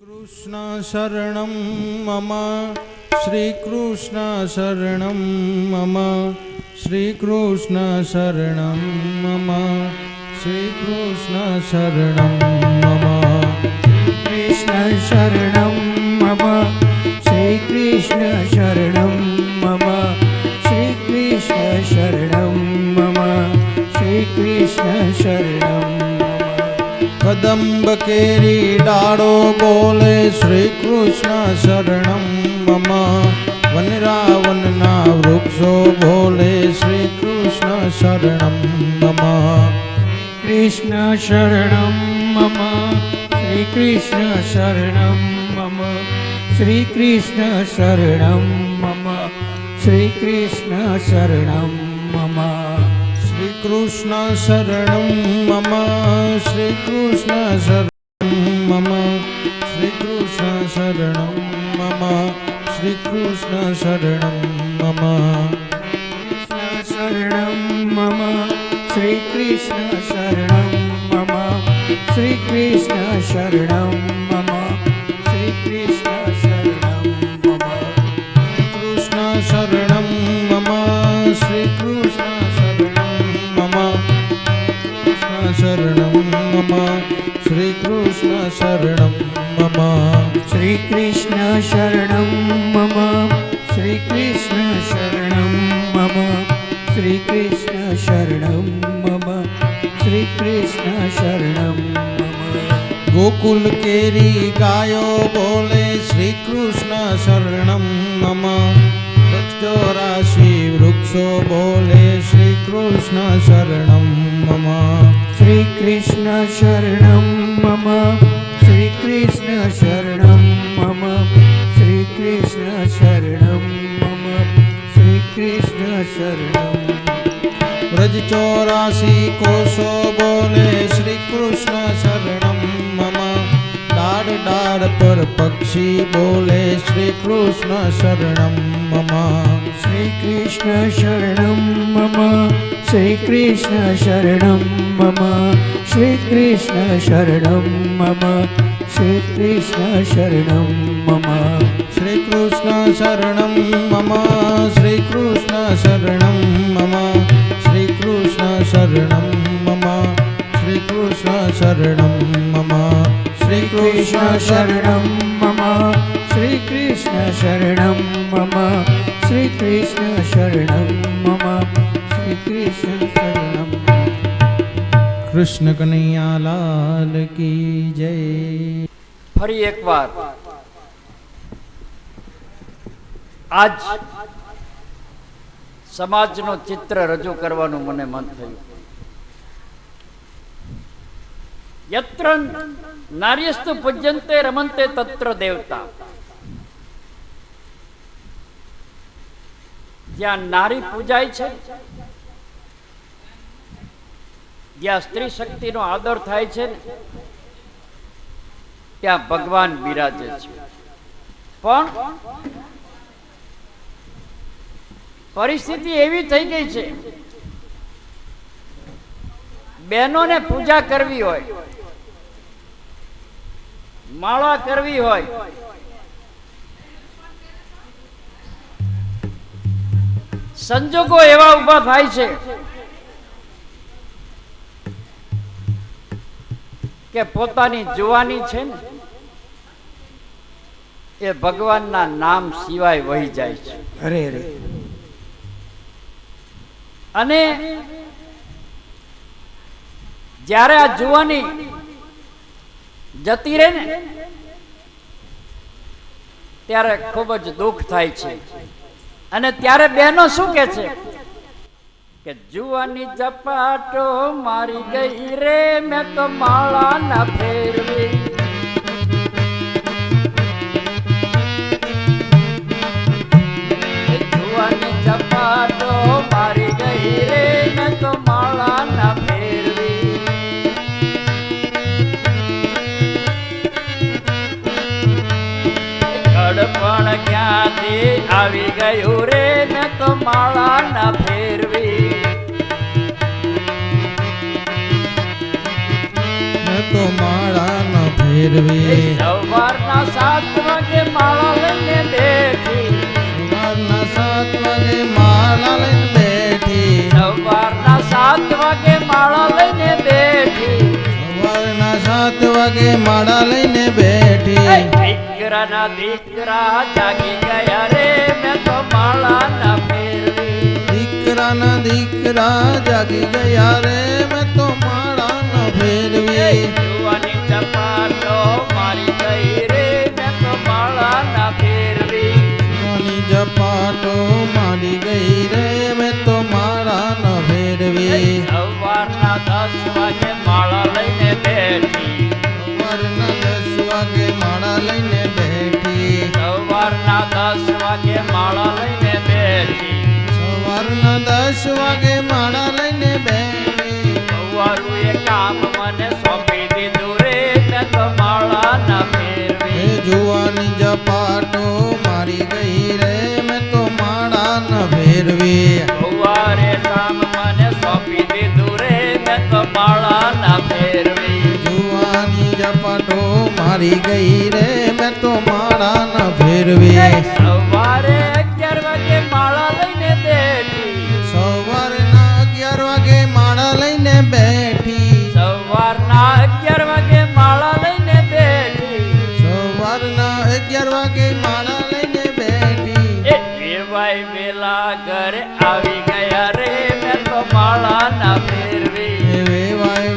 कृष्ण शरणं मम श्रीकृष्ण शरणं मम श्रीकृष्ण शरणं मम श्रीकृष्ण शरणं मम कृष्ण शरणं मम श्रीकृष्ण शरणं मम श्रीकृष्ण शरणं मम श्रीकृष्ण शरणं कदम्ब केरी डाळो बोले श्रीकृष्ण शरणं मम वनरावनना वृक्षो बोले श्रीकृष्ण शरणं मम कृष्ण शरणं मम श्रीकृष्ण शरणं मम श्रीकृष्ण शरणं मम श्रीकृष्ण शरणं मम श्रीकृष्ण शरणं मम श्रीकृष्ण शरणं मम श्रीकृष्ण शरणं मम श्रीकृष्ण शरणं मम कृष्ण शरणं मम श्रीकृष्ण शरणं मम श्रीकृष्ण शरणं मम श्रीकृष्ण शरणं मम कृष्ण शरणं मम श्रीकृष्ण शरणं मम कृष्ण शरणं मम श्रीकृष्ण शरणं मम श्रीकृष्ण शरणं मम श्रीकृष्ण शरणं मम श्रीकृष्ण शरणं मम श्रीकृष्ण शरणं मम गोकुल केरी गायो बोले श्रीकृष्ण शरणं मम 84 वृक्षो बोले श्रीकृष्ण शरणं मम श्रीकृष्ण शरणं मम श्रीकृष्ण शरणं मम श्रीकृष्ण शरणं मम श्रीकृष्ण शरणं ब्रज 84 कोशो बोले श्रीकृष्ण शरणं मम डाढ़ डाढ़ पर पक्षी बोले श्रीकृष्ण शरणं मम श्रीकृष्ण शरणं मम श्रीकृष्ण शरणं मम श्रीकृष्ण शरणं मम श्रीकृष्ण शरणं मम श्रीकृष्ण शरणं मम श्रीकृष्ण शरणं मम श्रीकृष्ण शरणं मम श्रीकृष्ण शरणं मम श्रीकृष्ण शरणं मम श्रीकृष्ण शरणं मम श्रीकृष्ण शरणं मम श्रीकृष्ण शरणं कृष्ण कन्हैया लाल की जय। ફરી એકવાર આજ સમાજનું ચિત્ર રજૂ કરવાનું મને મન થયું. યત્ર નાર્યસ્તુ પૂજ્યંતે રમંતે તત્ર દેવતા. જ્યાં નારી પૂજાય છે, જ્યાં સ્ત્રી શક્તિનો આદર થાય છે, ત્યાં ભગવાન બિરાજે છે. પણ પરિસ્થિતિ એવી થઈ ગઈ છે, બહેનોને પૂજા કરવી હોય, માળા કરવી હોય, સંજોગો એવા ઉભા થાય છે કે પોતાની જુવાની છે ને એ ભગવાનના નામ સિવાય વહી જાય છે. અરે અરે અને જ્યારે આ જુવાની જતી રહે ને ત્યારે ખૂબ જ દુઃખ થાય છે. અને ત્યારે બહેનો શું કે છે કે જુવાની ઝપાટો મારી ગઈ રે, મેં તો માળા ના ફેરવી. જુવાની ઝપાટો મારી ગઈ રે, મેં તો માળા ના ફેરવી. ગડપણ ક્યાંથી આવી ગયું રે, મેં તો માળા ના ફેરવી. તો માળા ન ફેરવી સવારના સવારના 7 વાગે માળા લઈને બેઠી સવારના 7 વાગે માળા લઈને બેઠી સવારના 7 વાગે માળા લઈને બેઠી સવારના 7 વાગે માળા લઈને બેઠી દીકરાના દીકરા જાગી ગયા રે મેં તો માળા ના ફેરવી દીકરાના દીકરા જાગી ગયા રે મેં તો માળા ન ફેરવી જુવાની ચપાટો મારી ગઈ રે મેં તો માળા ના ફેરવી જુવાની ઝપાટો મારી ગઈ રે મેં તો માળા ન ફેરવી સવારના 10 વાગે માળા લઈને બેઠી સવારના 10 વાગે માળા લઈને બેઠી સવારના 10 વાગે માળા લઈને બેઠી સવારના 10 વાગે માળા લઈને બેઠી સવારું એ કામ મને સોંપી દીધું રે મેં તો માળા ના એ ફેરવી જુવાની ઝપાટો મારી ગઈ રે મેં તો માળા ન ફેરવી સવારે કામ મને સોંપી દીધું રે મેં તો માળા ના ફેરવી જુવાની ઝપાટો મારી ગઈ રે મેં તો માળા ન ફેરવી સવારે 11 વાગે માળા લઈને બેઠી સવારના 11 વાગે માળા લઈને બેઠી સવારના 11 વાગે માળા લઈને બેઠી સવારના 11 વાગે માળા લઈને બેઠી એ વેવાય વેલા ઘરે આવી ગયા રે મેં તો માળા ના ફેરવી એ વેવાય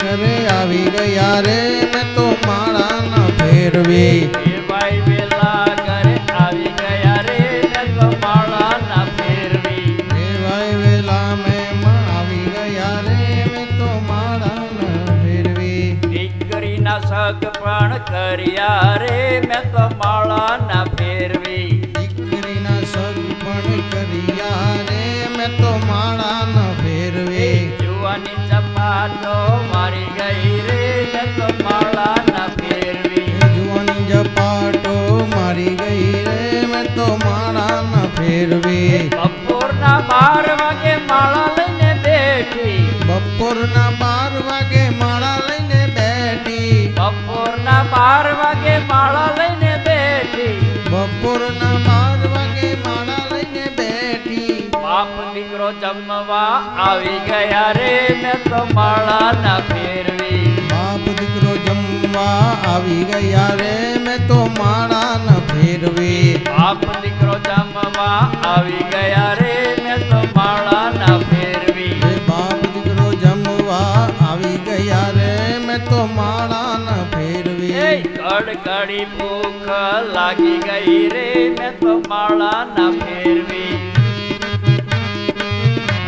ઘરે આવી ગયા રે મેં તો માળા ન ફેરવી વેવાય વેલા ઘરે આવી ગયા રે મેં તો માળા ના ફેરવી વેવાય વેલા મેં આવી ગયા રે મેં તો માળા ન ફેરવી દીકરીના સગ પણ કર્યા રે મેં તો માળા ના ફેરવી દીકરીના સગ પણ કર્યા રે મેં તો માળા ન ફેરવી જુવાની ચપાટો મારી ગઈ રે મેં તો માળા ના ફેરવી જુવાની ઝપાટો મારી ગઈ રે મેં તો માળા ન ફેરવી બપોરના 12 વાગે માળા લઈને બેઠી બપોરના 12 વાગે માળા લઈને બેઠી બપોરના 12 વાગે માળા લઈને બેઠી બપોરના 12 વાગે માળા લઈને બેઠી બાપ દીકરો જમવા આવી ગયા રે મેં તો માળા ના ફેરવી બાપ દીકરો જમવા આવી ગયા રે મેં તો માળા ન ફેરવી બાપ દીકરો જમવા આવી ગયા રે મેં તો માળા ના ફેરવી એ બાપ દીકરો જમવા આવી ગયા રે મેં તો માળા ન ફેરવી એ કડકડી ભૂખ લાગી ગઈ રે મેં તો માળા ના ફેરવી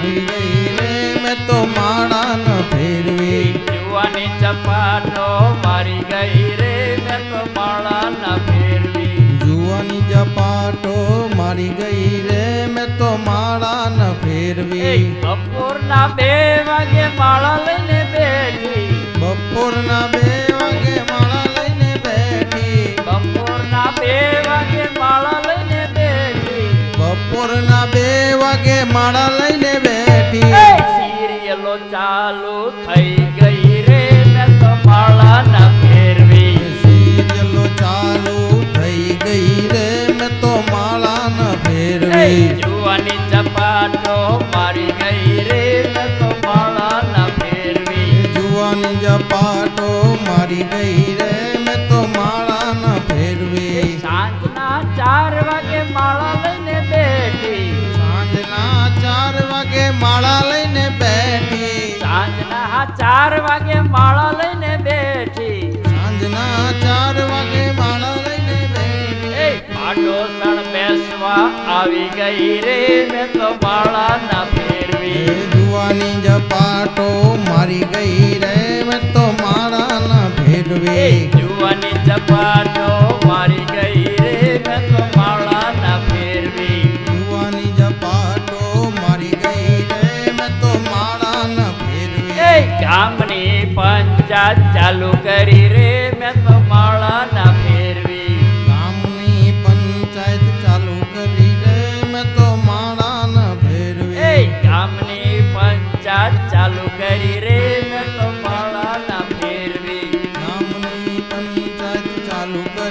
આવી ગઈ રે મેં તો માળા ન ફેરવી જુવાની ચપાટો મારી ગઈ રે મેં તો માળા ના ફેરવી જુવાની ઝપાટો મારી ગઈ રે મેં તો માળા ન ફેરવી બપોરના 2 વાગે માળા લઈને બેઠી બપોરના 2 વાગે માળા લઈને બેઠી બપોરના 2 વાગે માળા લઈને બેઠી બપોરના 2 વાગે માળા લઈને બેઠી સિરિયલો ચાલુ થઈ ગઈ રે મેં તો માળા ના ફેરવી સિરિયલો ચાલુ થઈ ગઈ રે મેં તો માળા ન ફેરવી જુવાની ચપાટો મારી ગઈ રે મેં તો માળા ના ફેરવી જુવાની ઝપાટો મારી ગઈ રે મેં તો માળા ન ફેરવી સાંજના 4 વાગે માળા લઈને બેઠી સાંજના 4 વાગે માળા લઈને બેઠી સાંજના 4 વાગે માળા લઈને બેઠી સાંજના 4 વાગે માળા લઈને બેઠી પાડોસણ બેસવા આવી ગઈ રે મેં તો માળા ના ફેરવી એ જુવાની ઝપાટો મારી ગઈ રે મેં તો માળા ન ફેરવી જુવાની ચપાટો મારી ગઈ રે મેં તો માળા ના ફેરવી જુવાની ઝપાટો મારી ગઈ રે મેં તો માળા ન ફેરવી ગામની પંચાયત ચાલુ કરી રે મેં તો માળા ના ફેરવી ગામની પંચાયત ચાલુ કરી રે મેં તો માળા ન ફેરવી ગામની પંચાયત ચાલુ કરી રે મેં તો માળા ના ફેરવી ગામની પંચાયત ચાલુ કરી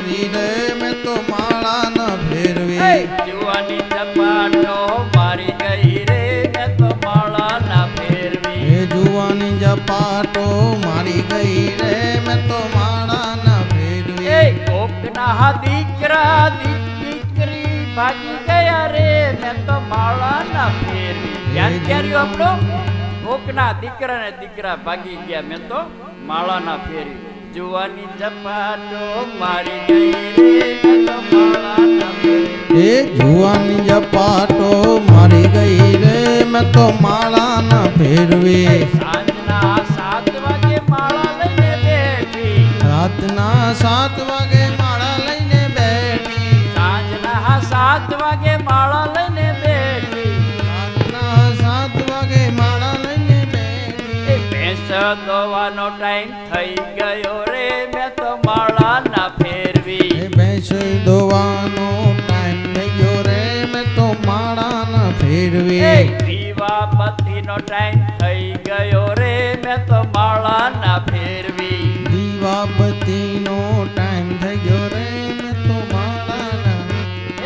ભાગી ગયા રે મેં તો માળા ના ફેરવી. યાદ કર્યું આપણું? કોકના દીકરા ને દીકરા ભાગી ગયા મેં તો માળા ના ફેરવી. જુવાની ઝપાટો મારી ગઈ રે મેં તો માળા ના ફેરવી. એ જુવાની ઝપાટો મારી ગઈ રે મેં તો માળા ના ફેરવી. સાંજના 7 વાગે માળા લઈને બેઠી. રાતના 7 વાગે માળા લઈને બેઠી. સાંજના 7 વાગે માળા લઈને બેઠી. રાતના 7 વાગે માળા લઈને બેઠી. એ ભેંસ દોવાનો ટાઈમ થઈ ગયો રે મેં તો માળા ના ફેરવી. એ ભેંસ દોવાનો ટાઈમ થઈ ગયો રે મેં તો માળા ના એ ફેરવી. દીવા બત્તીનો ટાઈમ થઈ ગયો રે મેં તો માળા ના ફેરવી. દીવા બત્તીનો ટાઈમ થઈ ગયો રે મેં તો માળા ના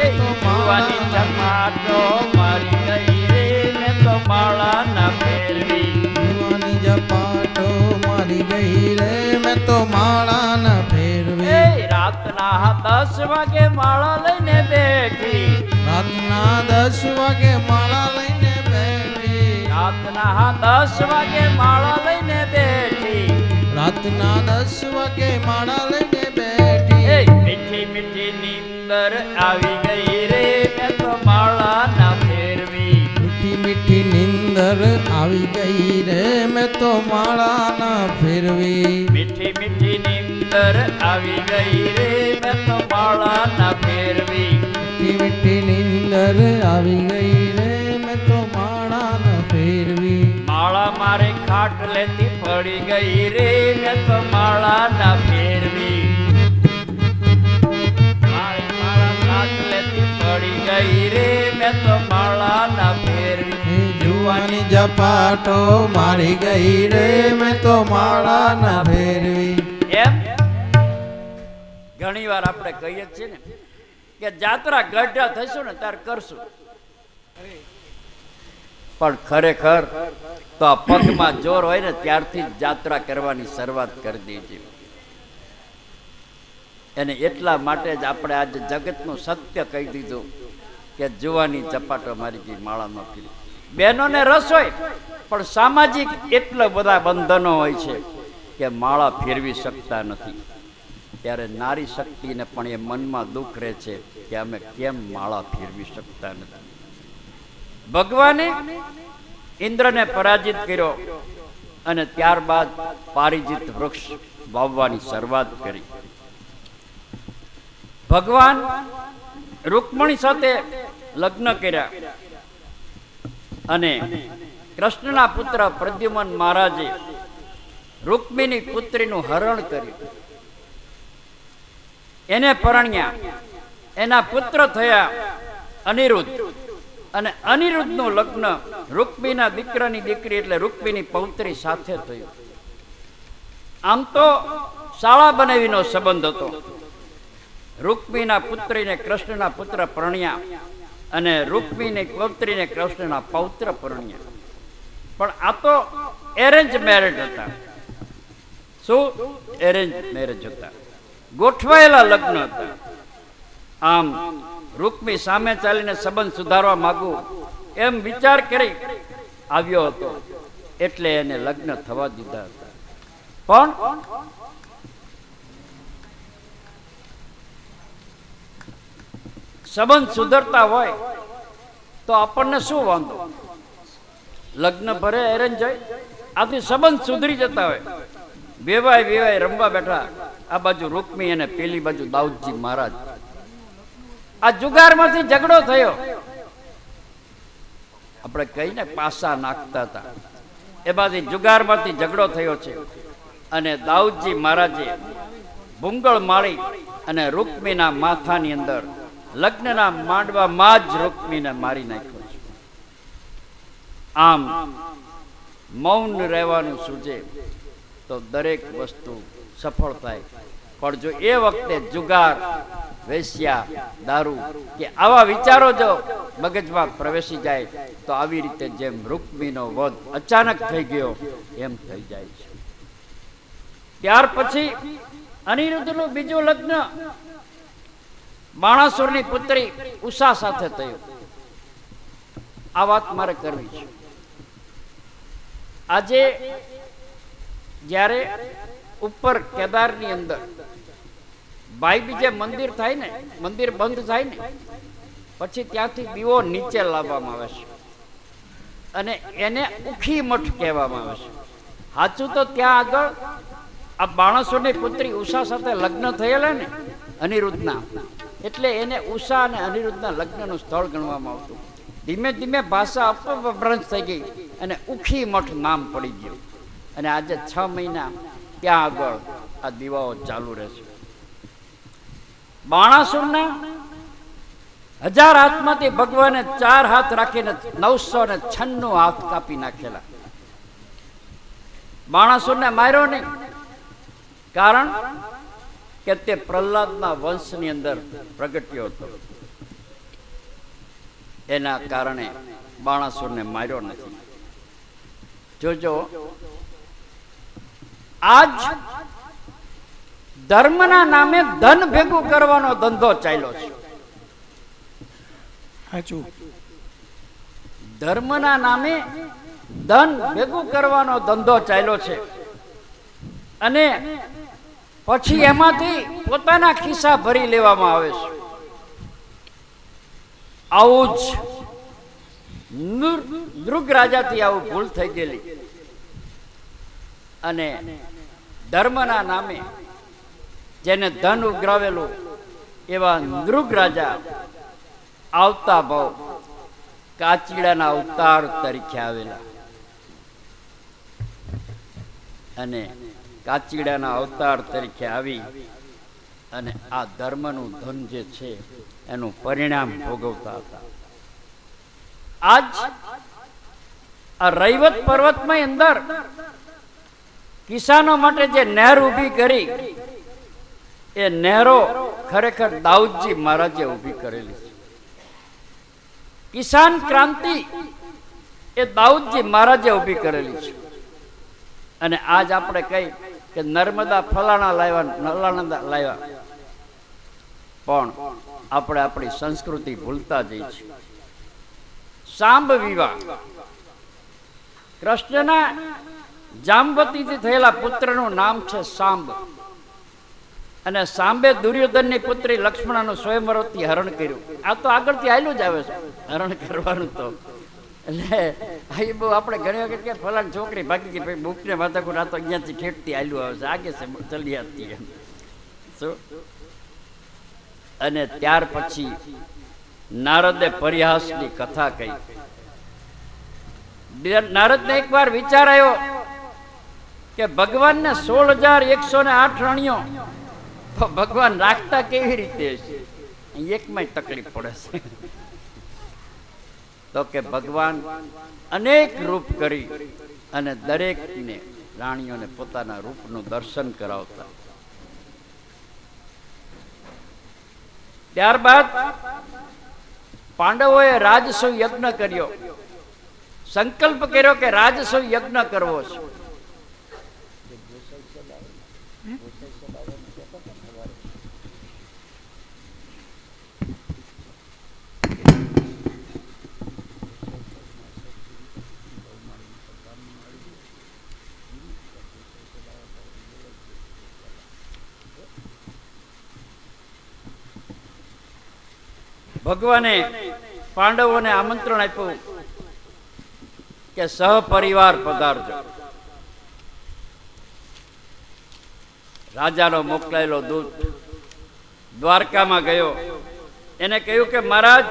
એ જુવાની ઝપાટો મારી ગઈ રે મેં તો માળા ના ફેરવી. જુવાની ઝપાટો મારી ગઈ રે મેં તો માળા ના ફેરવી. એ રાતના 10 વાગે માળા લઈને બેઠી. રાતના 10 વાગે માળા લઈને બેઠી. રાતના 10 વાગે માળા લઈને બેઠી. રાતના 10 વાગે માળા લઈને બેઠી. એ મીઠી મીઠી નીંદર આવી ગઈ રે મેં તો માળા ના ફેરવી. મીઠી મીઠી નીંદર આવી ગઈ રે મેં તો માળા ના ફેરવી. મીઠી મીઠી નીંદર આવી ગઈ રે મેં તો માળા ના ફેરવી. મીઠી મીઠી નીંદર આવી ગઈ રે મેં તો માળા ના ફેરવી. માળા મારે ખાટલેથી પડી ગઈ રે મેં તો માળા ના ફેરવી. મારી માળા ખાટલેથી પડી ગઈ રે મેં તો માળા ના ફેરવી. એ જુવાની ઝપાટો મારી ગઈ રે મેં તો માળા ના ફેરવી. એમ ઘણી વાર આપણે કહીએ છીએ ને કે જાત્રા ગઢા થઈશું ને ત્યારે કરશું, પણ ખરેખર તો આ પગમાં જોર હોય ને ત્યારથી જ જાત્રા કરવાની શરૂઆત કરી દેજે. એને એટલા માટે જ આપણે આજે જગતનું સત્ય કહી દીધું કે જુવાની ઝપાટો મારી ગઈ માળા ન ફેરવી. બહેનોને રસ હોય પણ સામાજિક એટલા બધા બંધનો હોય છે કે માળા ફેરવી શકતા નથી. ત્યારે નારી શક્તિને પણ એ મનમાં દુઃખ રહે છે કે અમે કેમ માળા ફેરવી શકતા નથી. ભગવાને ઇન્દ્રને પરાજિત કર્યો અને ત્યારબાદ પારિજિત વૃક્ષ વાવવાની શરૂઆત કરી. ભગવાન રૂકમણી સાથે લગ્ન કર્યા અને કૃષ્ણના પુત્ર પ્રદ્યુમન મહારાજે રૂકમિણી પુત્રીનું હરણ કર્યું. એને પરણ્યા. એના પુત્ર થયા અનિરુદ્ધ, અને અનિરુદ્ધનું લગ્ન રૂકમીના દીકરાની દીકરી એટલે રૂકમીની પૌત્રી સાથે થયું. આમ તો શાળા બનાવીનો સંબંધ હતો. રૂકમીના પુત્રીને કૃષ્ણના પુત્ર પરણ્યા અને રૂકમીની પૌત્રીને કૃષ્ણના પૌત્ર પરણ્યા. પણ આ તો એરેન્જ મેરેજ હતા. શું એરેન્જ મેરેજ હતા? ગોઠવાયેલા લગ્ન હતા. આમ રૂકમી સામે ચાલીને સંબંધ સુધારવા માંગુ એમ વિચાર કરી આવ્યો હતો, એટલે એને લગ્ન થવા દીધા હતા. પણ સંબંધ સુધરતા હોય તો આપણને શું વાંધો? લગ્ન ભરે એરેન્જ હોય, આથી સંબંધ સુધરી જતા હોય. વેવાય રમવા બેઠા, આ બાજુ રૂકમી અને પેલી બાજુ દાઉદજી મહારાજ. આ જુગારમાંથી ઝઘડો થયો. આપણે કહીને પાસા નાખતા હતા, એ બાજુ જુગારમાંથી ઝઘડો થયો છે અને દાઉદજી મહારાજે ભૂંગળ માળી અને રૂકમીના માથાની અંદર લગ્નના માંડવામાં જ રૂકમીને મારી નાખ્યો છે. આમ મૌન રહેવાનું સૂજે તો દરેક વસ્તુ સફળ થાય. પણ જો એ વખતે જુગાર, વેશ્યા, દારૂ કે આવા વિચારો જો મગજમાં પ્રવેશી જાય તો આવી રીતે જેમ રૂકમીનો વધ અચાનક થઈ ગયો એમ થઈ જાય છે. ત્યાર પછી અનિરુદ્ધનું બીજું લગ્ન બાણાસુરની પુત્રી ઉષા સાથે થયું. આ વાત મારે કરવી છે. આજે જ્યારે ઉપર કેદારની અંદર ભાઈ બીજે મંદિર થાય ને, મંદિર બંધ થાય ને પછી ત્યાંથી દીવો નીચે લાવવામાં આવે છે અને એને ઉખી મઠ કહેવામાં આવે છે. સાચું તો ત્યાં આગળ આ બાણાસુરની પુત્રી ઉષા સાથે લગ્ન થયેલા ને અનિરુદ્ધના, એટલે એને ઉષા અને અનિરુદ્ધના લગ્નનું સ્થળ ગણવામાં આવતું. ધીમે ધીમે ભાષા અપભ્રંશ થઈ ગઈ અને ઉખી મઠ નામ પડી ગયું. અને આજે 6 મહિના ત્યાં આગળ આ દીવાઓ ચાલુ રહેશે. બાણાસુરના 1000 હાથમાંથી ભગવાને 4 હાથ રાખીને 996 હાથ કાપી નાખેલા. બાણાસુરને માર્યો નહીં, કારણ કે તે પ્રહલાદના વંશની અંદર પ્રગટ્યો હતો. એના કારણે બાણાસુરને માર્યો નથી. જોજો, આજ ધર્મના નામે ધન ભેગું કરવાનો ધંધો ચાલ્યો છે. સાચું. ધર્મના નામે ધન ભેગું કરવાનો ધંધો ચાલ્યો છે અને પછી એમાંથી પોતાના ખિસ્સા ભરી લેવામાં આવે છે. આવું જ નૃગ રાજાથી આવું ભૂલ થઈ ગયેલી અને ધર્મના નામે જેને ધન ઉઘરાવેલું એવા નૃગ રાજા આવતા ભાવ કાચીડાના અવતાર તરીકે આવેલા અને કાચીડાના અવતાર તરીકે આવી અને આ ધર્મનું ધન જે છે એનું પરિણામ ભોગવતા હતા. આજ આ રૈવત પર્વતમાં અંદર કિસાનો માટે જે નહેર ઊભી કરી, એ નહેરો ખરેખર દાઉદજી મહારાજે ઊભી કરેલી છે. કિસાન ક્રાંતિ એ દાઉદજી મહારાજે ઊભી કરેલી છે. અને આજ આપણે કહી કે નર્મદા ફલાણા લાવ્યા, નલાણા લાવ્યા, પણ આપણે આપણી સંસ્કૃતિ ભૂલતા જઈએ છીએ. સાંબ વિવાહ, કૃષ્ણના જાંબવતીથી થયેલા પુત્રનું નામ છે સાંબ, અને સાંબે દુર્યોધનની પુત્રી લક્ષ્મણાનું સ્વયંવરથી હરણ કર્યું. આ તો આગળથી આયલું જ આવે છે હરણ કરવાનું. તો એટલે એ બહુ આપણે ઘણી વખત કે ફલાણ છોકરી ભાગી ગઈ, ભાઈ બુકને માથાકુટ, આ તો અહીંયાથી ઠેઠથી આયલું આવે છે, આગે છે ચલી આવતી એમ. શું? અને ત્યાર પછી નારદે પરિહાસની કથા કહી. નારદને એક વાર વિચાર આવ્યો કે ભગવાનને 16,108 રાણીઓ તો ભગવાન રાખતા કેવી રીતે છે? એકમાં તકલીફ પડે છે. તો કે ભગવાન અનેક રૂપ કરી અને દરેકને રાણીઓને પોતાના રૂપનું દર્શન કરાવતા. ત્યારબાદ પાંડવોએ રાજસૂ યજ્ઞ કર્યો, સંકલ્પ કર્યો કે રાજસૂ યજ્ઞ કરવો છે. ભગવાને પાંડવોને આમંત્રણ આપ્યું કે સહપરિવાર પધારજો. રાજાનો મોકલાયેલો દૂત દ્વારકામાં ગયો. એને કહ્યું કે મહારાજ,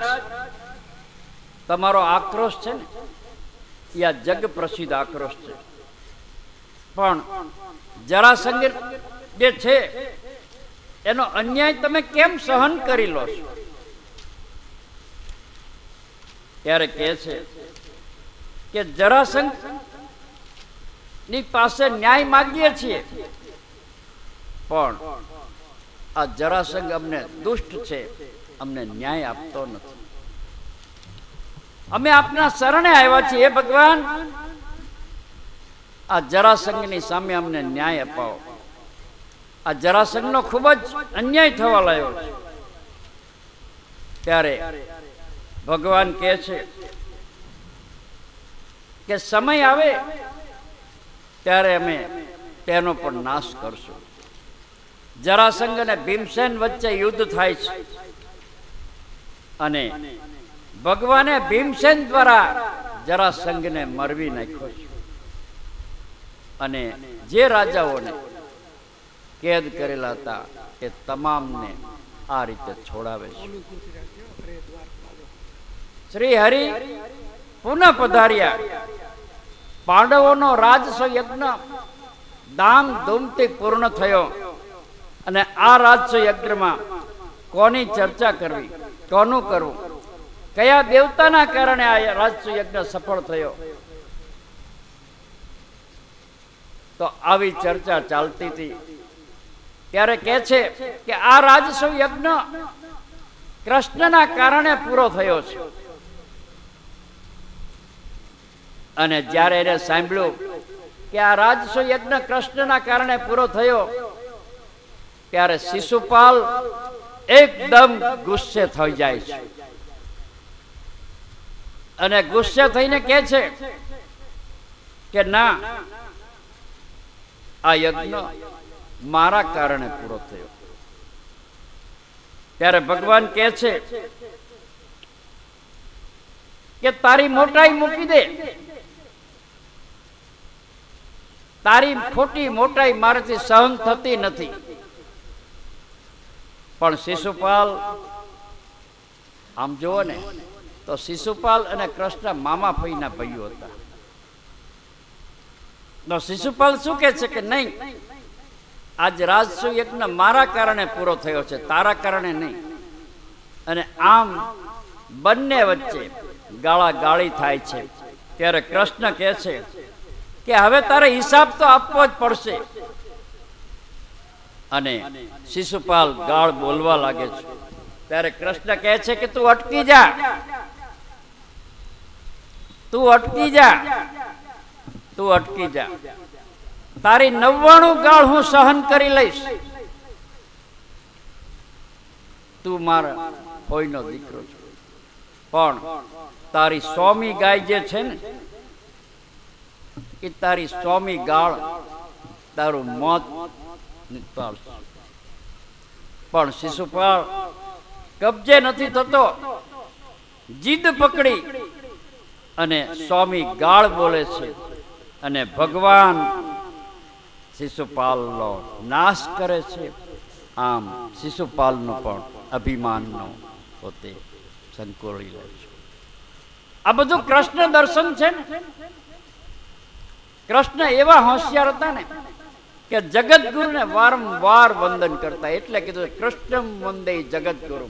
તમારો આક્રોશ છે ને એ આ જગ પ્રસિદ્ધ આક્રોશ છે, પણ જરાસંઘ જે છે એનો અન્યાય તમે કેમ સહન કરી લો છો? ત્યારે કહે છે કે જરાસંઘ ની પાસે ન્યાય માંગીએ છીએ, પણ આ જરાસંઘ અમને દુષ્ટ છે, અમને ન્યાય આપતો નથી. અમે આપના શરણે આવ્યા છીએ, હે ભગવાન, આ જરાસંઘની સામે અમને ન્યાય અપાવો. આ જરાસંઘનો ખૂબ જ અન્યાય થવા લાગ્યો છે. ત્યારે ભગવાન કહે છે કે સમય આવે ત્યારે અમે તેનો પણ નાશ કરશું. જરાસંઘ અને ભીમસેન વચ્ચે યુદ્ધ થાય છે અને ભગવાને ભીમસેન દ્વારા જરાસંઘને મરવી નાખ્યો છે અને જે રાજાઓને કેદ કરેલા હતા એ તમામને આ રીતે છોડાવે છે. શ્રી હરિ પુનઃ પધાર્યા. પાંડવોનો રાજસો યજ્ઞ ધામધૂમથી પૂર્ણ થયો અને આ રાજસો યજ્ઞમાં કોની ચર્ચા કરવી, કોનું કરવું, કયા દેવતાના કારણે આ રાજસો યજ્ઞ સફળ થયો, તો આવી ચર્ચા ચાલતી હતી. ત્યારે કહે છે કે આ રાજસો યજ્ઞ કૃષ્ણના કારણે પૂરો થયો છે. અને જ્યારે એને સાંભળ્યું કે આ રાજસો યજ્ઞ કૃષ્ણના કારણે પૂરો થયો, ત્યારે શિશુપાલ એકદમ ગુસ્સે થઈ જાય છે અને ગુસ્સે થઈને કહે છે કે ના, આ યજ્ઞ મારા કારણે પૂરો થયો. ત્યારે ભગવાન કહે છે કે તારી મોટાઈ મૂકી દે, તારી ખોટી મોટાઈ મારાથી સહન થતી નથી. પણ શિશુપાલ, આમ જુઓ ને તો શિશુપાલ અને કૃષ્ણ મામા ફઈના ભાઈઓ હતા. તો શિશુપાલ શું કહે છે કે નહીં, આજ રાજસુ યજ્ઞ મારા કારણે પૂરો થયો છે, તારા કારણે નહીં. અને આમ બંને વચ્ચે ગાળાગાળી થાય છે. ત્યારે કૃષ્ણ કહે છે કે હવે તારે હિસાબ તો આપવો જ પડશે. અને શિશુપાલ ગાળ બોલવા લાગે છે. ત્યારે કૃષ્ણ કહે છે કે તું અટકી જા, તું અટકી જા, તું અટકી જા. તારી 99 ગાળ હું સહન કરી લઈશ. તું મારા ફોઈનો દીકરો છે, પણ તારી 100મી ગાય જે છે ને, એ તારી 100મી ગાળ તારું મોત નિકાળશે. પણ શિશુપાલ કબજે નથી થતો, જીદ પકડી અને 100મી ગાળ બોલે છે અને ભગવાન શિશુપાલનો નાશ કરે છે. આમ શિશુપાલનો પણ અભિમાનનો પોતે સંકોળી લે છે. આ બધું કૃષ્ણ દર્શન છે ને. કૃષ્ણ એવા હોશિયાર હતા ને કે જગતગુરુને વારંવાર વંદન કરતા. એટલે કીધું કૃષ્ણમ વંદે જગતગુરુ.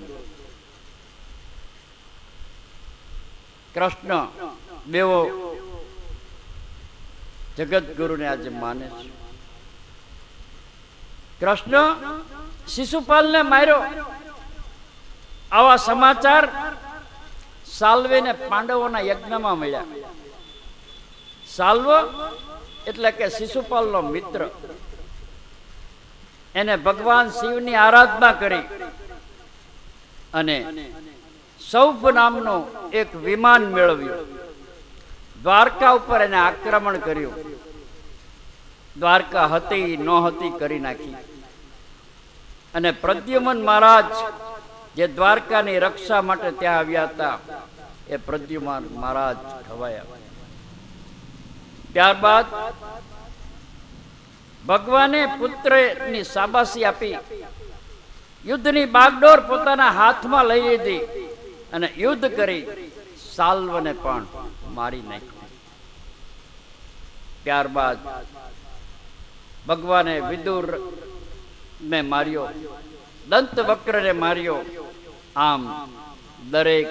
કૃષ્ણ બેવો જગતગુરુને આજે માને છે. કૃષ્ણ શિશુપાલને માર્યો. આવા સમાચાર સાલ્વેને પાંડવોના યજ્ઞમાં મળ્યા. સાલ્વ એટલે કે શિશુપાલનો મિત્ર. એને ભગવાન શિવની આરાધના કરી અને સૌભ નામનું એક વિમાન મેળવ્યું. દ્વારકા ઉપર એને આક્રમણ કર્યું. દ્વારકા હતી ન હતી કરી નાખી. અને પ્રદ્યુમન મહારાજ જે દ્વારકાની રક્ષા માટે ત્યાં આવ્યા હતા, એ પ્રદ્યુમન મહારાજ ખવાયા. ત્યારબાદ ભગવાને પુત્રની શાબાશી આપી. યુદ્ધની બાગડોર પોતાના હાથમાં લઈ લીધી અને યુદ્ધ કરી સાલ્વને પણ મારી નાખ્યો. ત્યારબાદ ભગવાને વિદુર ને માર્યો, દંત વક્રને માર્યો. આમ દરેક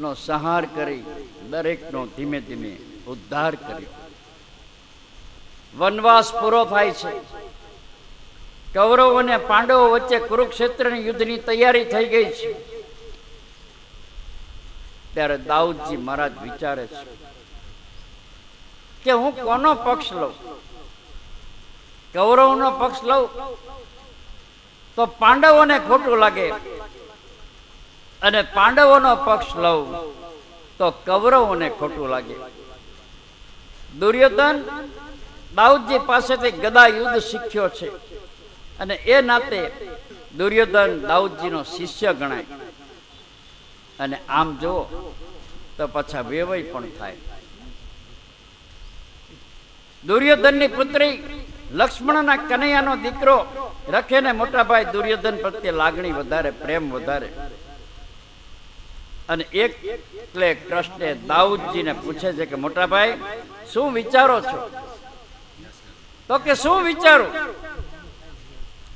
નો સંહાર કરી દરેકનો ધીમે ધીમે ઉદ્ધાર કર્યો. વનવાસ પૂરો થાય છે. કૌરવો અને પાંડવો વચ્ચે કુરુક્ષેત્રની યુદ્ધની તૈયારી થઈ ગઈ છે. ત્યારે દાઉદજી મહારાજ વિચારે છે કે હું કોનો પક્ષ લઉં. કૌરવનો પક્ષ લઉં તો પાંડવોને ખોટું લાગે, અને પાંડવોનો પક્ષ લઉં તો કૌરવોને ખોટું લાગે. દુર્યોધન દાઉદજી પાસેથી ગદા યુદ્ધ શીખ્યો છે અને એ નાતે દુર્યોધન દાઉદજીનો શિષ્ય ગણાય. અને આમ જુઓ તો પાછા વેવાઈ પણ થાય. દુર્યોધનની પુત્રી લક્ષ્મણના કનૈયાનો દીકરો રખેને મોટા ભાઈ દુર્યોધન પ્રત્યે લાગણી વધારે, પ્રેમ વધારે. અને એટલે કૃષ્ણે દાઉદજીને પૂછે છે કે મોટા ભાઈ શું વિચારો છો? તો કે શું વિચારું,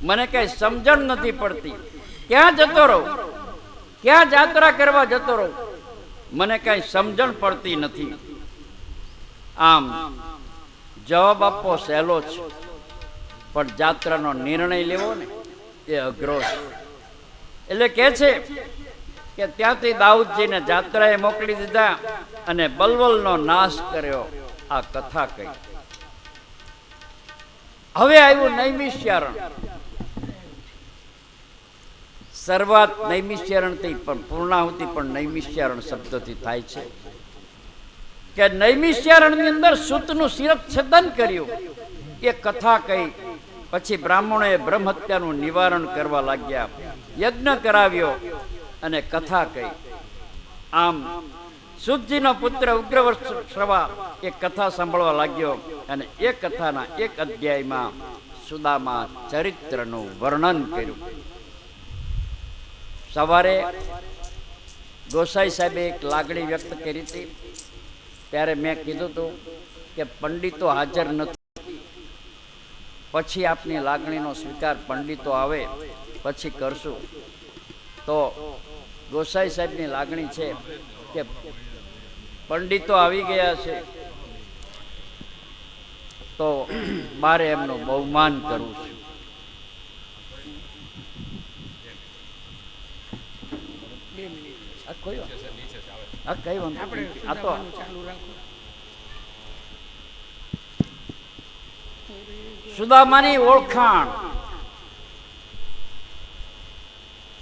મને કઈ સમજણ નથી પડતી. ક્યાં જતો રહું, ક્યાં જાત્રા કરવા જતો રહું, મને કઈ સમજણ પડતી નથી. આમ જવાબ આપવો સહેલો છે, પણ જાત્રાનો નિર્ણય લેવો ને એ અઘરો છે. એટલે કે છે કે ત્યાંથી દાઉદજીને જાત્રાએ મોકલી દીધા અને બલવલનો નાશ કર્યો. આ કથા કઈ. હવે આવ્યું નૈમિષ્યારણ. શરૂઆત નૈમિષ્યારણથી પણ પૂર્ણાહુતિ પણ નૈમિષ્યારણ શબ્દથી થાય છે. કે નૈમિષ્યારણની અંદર સૂતનું શિરચ્છેદન કર્યું એ કથા કઈ. પછી બ્રાહ્મણોએ બ્રહ્મ હત્યાનું નિવારણ કરવા લાગ્યા, યજ્ઞ કરાવ્યો અને કથા કઈ. આમ સુતજીનો પુત્ર ઉગ્રશ્રવા એ કથા સાંભળવા લાગ્યો અને એ કથાના એક અધ્યાયમાં સુદામા ચરિત્રનું વર્ણન કર્યું. સવારે ગોસાઈ સાહેબે એક લાગણી વ્યક્ત કરી હતી, ત્યારે મેં કીધું હતું કે પંડિતો હાજર નથી, પછી આપની લાગણીનો સ્વીકાર પંડિતો આવે પછી કરશું. તો ગોસાઈ સાહેબની લાગણી છે કે પંડિતો આવી ગયા છે તો મારે એમનું બહુમાન કરવું છે. કઈ વાંધો આ તો સુદામાની ઓળખાણ.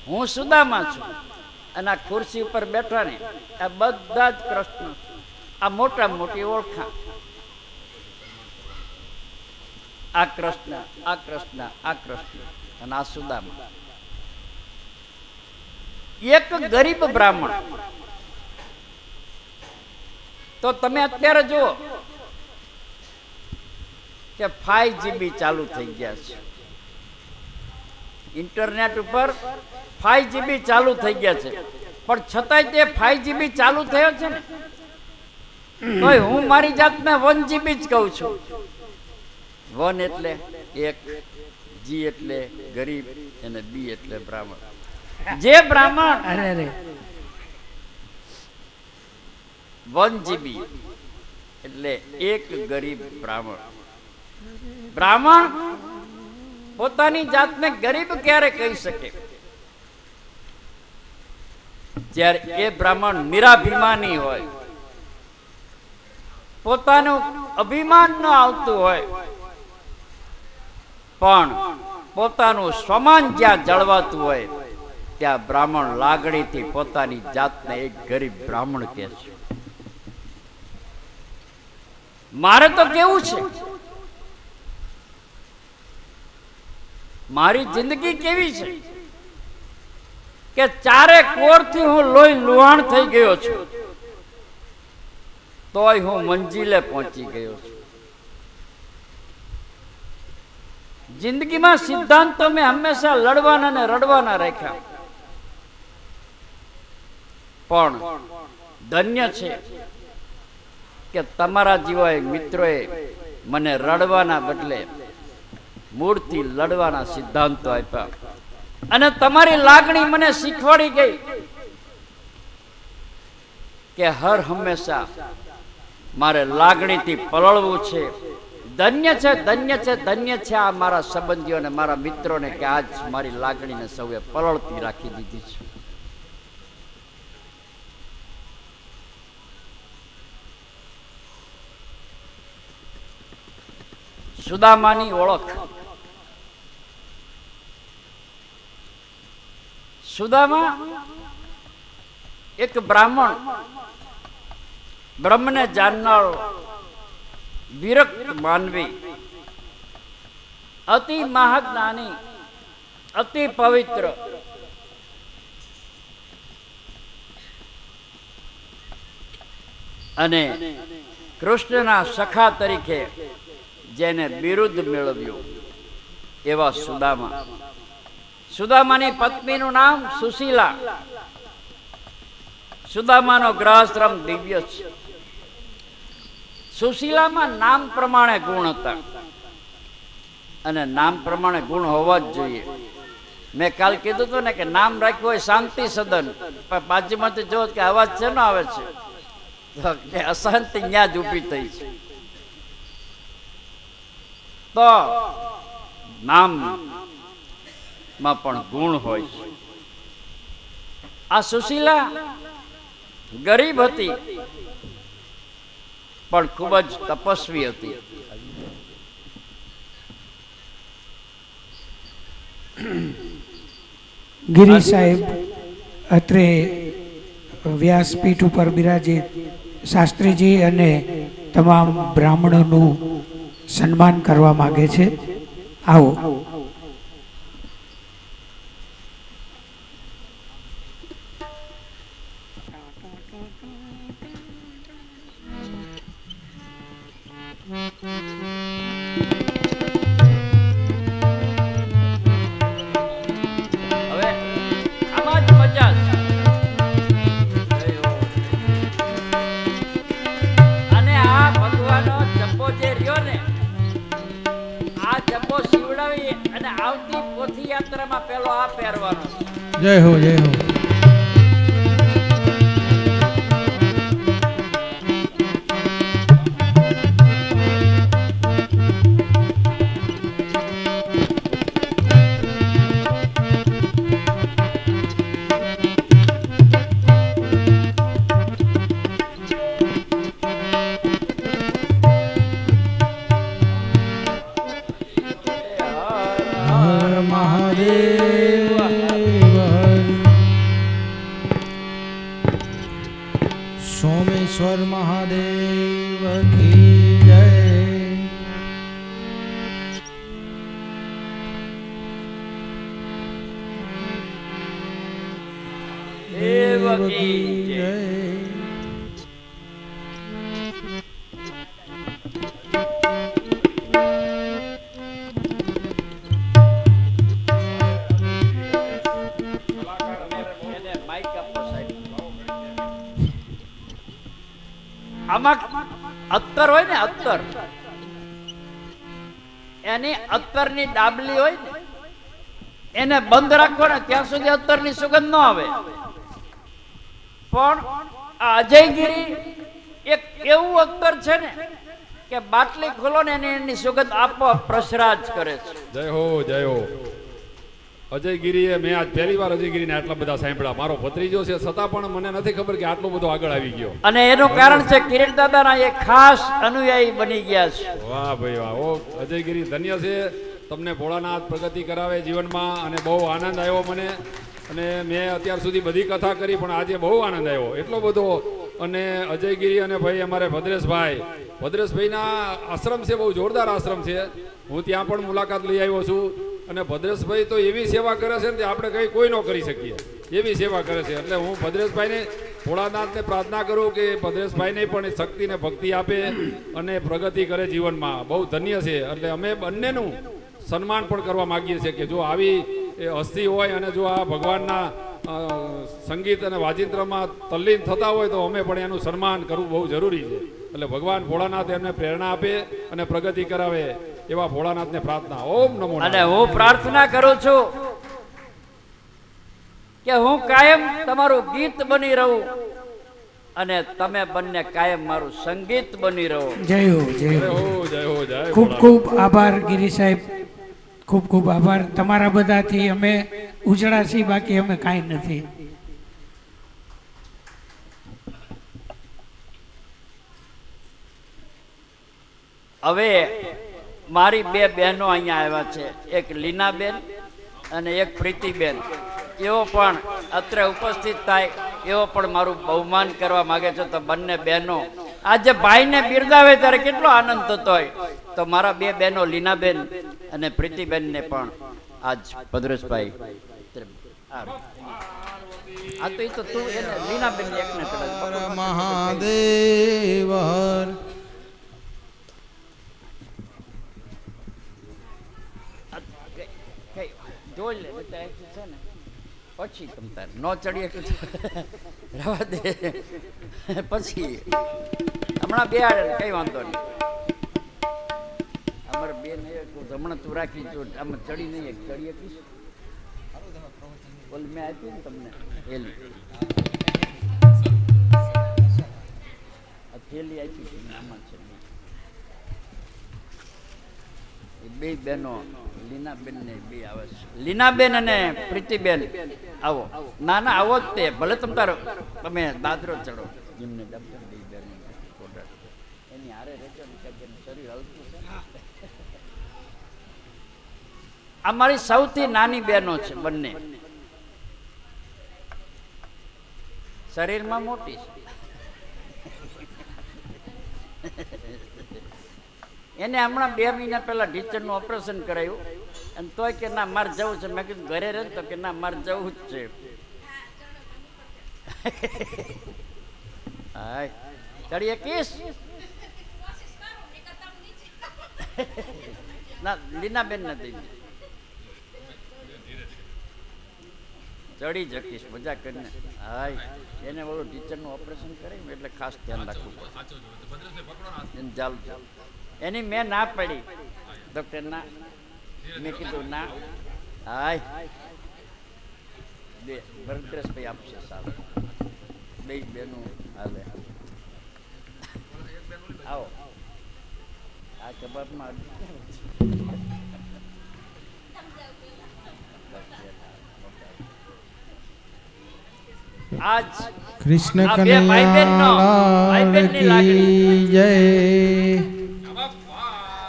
હું સુદામા છું અને આ ખુરશી ઉપર બેઠા ને આ બધા જ કૃષ્ણ. આ મોટા મોટી ઓળખાણ. આ કૃષ્ણ, આ કૃષ્ણ, આ કૃષ્ણ અને આ સુદામા. એક ગરીબ બ્રાહ્મણ. તો તમે અત્યારે જુઓ કે 5GB ચાલુ થઈ ગયા છે ઇન્ટરનેટ ઉપર. 5GB ચાલુ થઈ ગયા છે, પણ છતાંય તે 5GB ચાલુ થયો છે ને તોય હું મારી જાતને 1GB જ કહું છું. 1 એટલે એક, G એટલે ગરીબ અને B એટલે બ્રાહ્મણ. જે બ્રાહ્મણ અરે 1GB એટલે એક ગરીબ બ્રાહ્મણ. બ્રાહ્મણ પોતાની જાતને ગરીબ ક્યારે કહી શકે? જ્યારે એ બ્રાહ્મણ નિરાભિમાની હોય, પોતાનું અભિમાન ન આવતું હોય, પણ પોતાનું સ્વમાન જ્યાં જળવાતું હોય ત્યાં બ્રાહ્મણ લાગણીથી પોતાની જાતને એક ગરીબ બ્રાહ્મણ કહે છે. મારે તો કેવું છે, મારી જિંદગી કેવી છે કે ચારે કોરથી હું લોહી લુહાણ થઈ ગયો છું, તોય હું મંજિલે પહોંચી ગયો છું. જિંદગીમાં સિદ્ધાંતો મેં હંમેશા લડવાના ને રડવાના રાખ્યા, પણ ધન્ય છે કે તમારા જેવા મિત્રોએ મને રડવાના બદલે મૂળથી લડવાના સિદ્ધાંતો આપ્યા. અને તમારી લાગણી મને શીખવાડી ગઈ કે હર હંમેશા મારે લાગણીથી પલળવું છે. ધન્ય છે, ધન્ય છે, ધન્ય છે આ મારા સંબંધીઓને, મારા મિત્રોને કે આજ મારી લાગણીને સૌએ પલળતી રાખી દીધી છે. સુદામાની ઓળખ. સુદામા એક બ્રાહ્મણ, બ્રહ્મને જાણનારો વિરક્ત માનવી, અતિ મહાજ્ઞાની, અતિ પવિત્ર, અને કૃષ્ણના સખા તરીકે જેને બિરુદ મેળવ્યું એવા સુદામા. સુદામાની પત્નીનું નામ સુશીલા. સુદામાનો ગ્રહશ્રમ દિવ્ય છે. સુશીલામાં નામ પ્રમાણે ગુણ હતા, અને નામ પ્રમાણે ગુણ હોવા જ જોઈએ. મેં કાલ કીધું હતું ને કે નામ રાખ્યું હોય શાંતિ સદન, પણ બાજુમાંથી જો કે અવાજ શેનો આવે છે, તો અશાંતિ ત્યાં જ ઊભી થઈ છે. તો નામ માં પણ ગુણ હોય છે. આ સુશીલા ગરીબ હતી, પણ ખૂબ જ તપસ્વી હતી. ગિરી સાહેબ અત્રે વ્યાસપીઠ ઉપર બિરાજિત શાસ્ત્રીજી અને તમામ બ્રાહ્મણોનું સન્માન કરવા માંગે છે. આવો. હવે આમાં જ મજા છે. અને આ ભગવાનનો જપો જે રહ્યો ને, આ જપો શીવડાવી અને આવતી પોથી યાત્રામાં પેલો આ પહેરવાનો છે. જય હો, જય હો. હર મહાદેવ હર. સોમેશ્વર મહાદેવ કી જય. દેવ કી જય. એને માઈક આપો સાહેબ. આમાં અત્તર હોય ને, અત્તર, એની અત્તરની ડાબલી હોય ને, એને બંધ રાખો ને ત્યાં સુધી અત્તરની સુગંધ ન આવે. પણ આ અજયગીરી એક એવું અત્તર છે ને કે બાટલી ખોલો ને એની સુગંધ આપોઆપ પ્રસરાજ કરે છે. જય હો, જય હો. અજયગીરીએ મેં આજ પહેલી વાર અજયગીરીને આટલા બધા સાંભળ્યા. મારો ભત્રીજો છે છતાં પણ મને નથી ખબર કે આટલો બધો આગળ આવી ગયો. અને એનું કારણ છે કિરીટ દાદાના એક ખાસ અનુયાયી બની ગયા છે. વાહ ભાઈ વાહ. ઓ અજયગીરી ધન્ય છે. તમને ભોળાનાથ પ્રગતિ કરાવે જીવનમાં, અને બહુ આનંદ આવ્યો મને. અને મેં અત્યાર સુધી બધી કથા કરી, પણ આજે બહુ આનંદ આવ્યો, એટલો બધો. અને અજયગીરી અને ભાઈ અમારે ભદ્રેશભાઈના આશ્રમ છે, બહુ જોરદાર આશ્રમ છે. હું ત્યાં પણ મુલાકાત લઈ આવ્યો છું. અને ભદ્રેશભાઈ તો એવી સેવા કરે છે ને આપણે કંઈ કોઈ ન કરી શકીએ એવી સેવા કરે છે. એટલે હું ભદ્રેશભાઈને, ભોળાનાથને પ્રાર્થના કરું કે ભદ્રેશભાઈને પણ શક્તિ ને ભક્તિ આપે અને પ્રગતિ કરે જીવનમાં. બહુ ધન્ય છે. એટલે અમે બંનેનું સન્માન પણ કરવા માગીએ છીએ કે જો આવી હસ્તી હોય અને જો આ ભગવાનના સંગીત અને વાજિંત્રમાં તલ્લીન થતા હોય તો અમે પણ એનું સન્માન કરવું બહુ જરૂરી છે. એટલે ભગવાન ભોળાનાથ એમને પ્રેરણા આપે અને પ્રગતિ કરાવે એવા ભોળાનાથને પ્રાર્થના. ઓમ નમો નારાયણ. અને હું પ્રાર્થના કરું છું કે હું કાયમ તમારું ગીત બની રહું અને તમે બંને કાયમ મારું સંગીત બની રહો. જય હો, જય જય હો. હો, જય હો, જય ખૂબ ભોળાનાથ. ખૂબ આભાર ગિરી સાહેબ, ખૂબ ખૂબ આભાર. તમારા બધાથી અમે ઉજળા છીએ, બાકી અમે કાંઈ નથી. હવે મારી બે બહેનો અહીંયા આવ્યા છે, એક લીનાબેન અને એક પ્રીતિબેન. એઓ પણ અત્રે ઉપસ્થિત થાય એવો પણ મારું બહુમાન કરવા માંગે છે. તો બંને બહેનો આજે ભાઈને બિરદાવે ત્યારે કેટલો આનંદ થતો હોય. તો મારા બે બહેનો લીનાબેન અને પ્રીતિબેનને પણ આજ ભદ્રેશભાઈ આ તો એ તો તું એને લીનાબેન એકને હર મહાદેવ હર. જોઈ લે બેટા, એક છે ને પછી તમ તાર નો ચડીએ તો રવા દે, પછી હમણાં બે આડે કઈ વાંધો નહીં. અમારે બે નહીં હમણાં તું રાખી જો આમાં ચડી નહીં ચડીએ કીશ બોલ મેં આપી ને તમને થેલી, આ થેલી આપી હતી આમાં છે. એ બે બહેનો લીનાબેન ને બે આવે છે. લીનાબેન અને પ્રીતિબેન આવો. ના ના આવો જ તે, ભલે તમ તારો તમે દાદરો ચડો એમને ડબલ બે બેન એની હારે રહેજો ને કે શરીર હલકું છે. આ મારી સૌથી નાની બહેનો છે બંને, શરીરમાં મોટી છે. એને હમણાં 2 મહિના પહેલા ઢીચરનું ઓપરેશન કરાયું અને તોય કે ના મારે જવું છે. મેં કીધું ઘરે રહે તો કે ના મારે જવું જ છે. હાય ચડીએ કીશ ના લીનાબેન નથી ચડી જકીશ મજા કરીને. હાય એને ઓલું ટીચરનું ઓપરેશન કરાયું એટલે ખાસ ધ્યાન રાખવું પડે. ચાલ એની મેં ના પડી ડોક્ટર ના, મેં કીધું ના. હાય બે ભરતેશભાઈ આપશે સારું, બે બેનું હાલે. આવો આ કબાબમાં આજ કૃષ્ણ આ બે કનૈયા લાલ કી જય.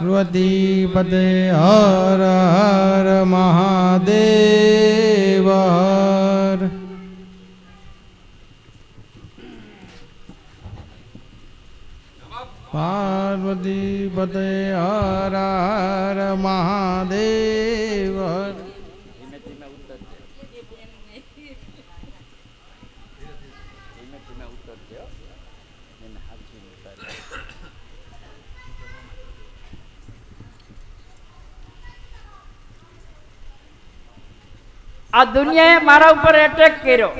પાર્વતીપદે હર હર મહાદેવ હર. પાર્વતીપદે હર હર મહાદેવ હર. ધીમે ધીમે ઉતરજે, ધીમે ધીમે ઉતરજે હો. એને હાથથી ઉતારજે. આ દુનિયાએ મારા ઉપર એટેક કર્યો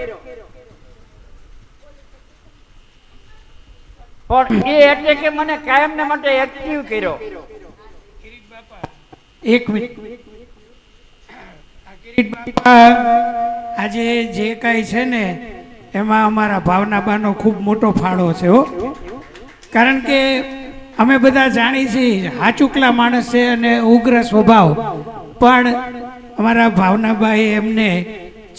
પણ એ એટેકે મને કાયમને માટે એક્ટિવ કર્યો. એક મિનિટ. આ કિરીટ બાપા આજે જે કાંઈ છે ને એમાં અમારા ભાવનાબાનો ખૂબ મોટો ફાળો છે હો. કારણ કે અમે બધા જાણી છીએ હાચુકલા માણસ છે અને ઉગ્ર સ્વભાવ, પણ અમારા ભાવનાબાએ એમને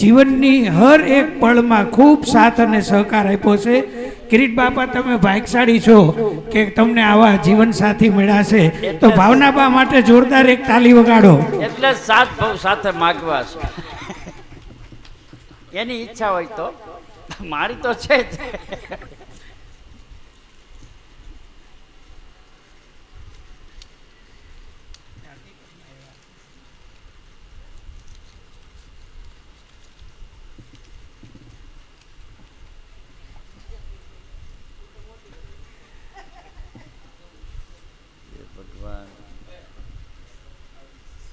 જીવનની હર એક પળમાં ખૂબ સાથ અને સહકાર આપ્યો છે. કિરીટ બાપા તમે ભાગ્યશાળી છો કે તમને આવા જીવન સાથી મળ્યા છે, તો ભાવનાબા માટે જોરદાર એક તાલી વગાડો. એટલે સાત ભાવ સાથે માગવા છે. એની ઈચ્છા હોય તો, મારી તો છે જ.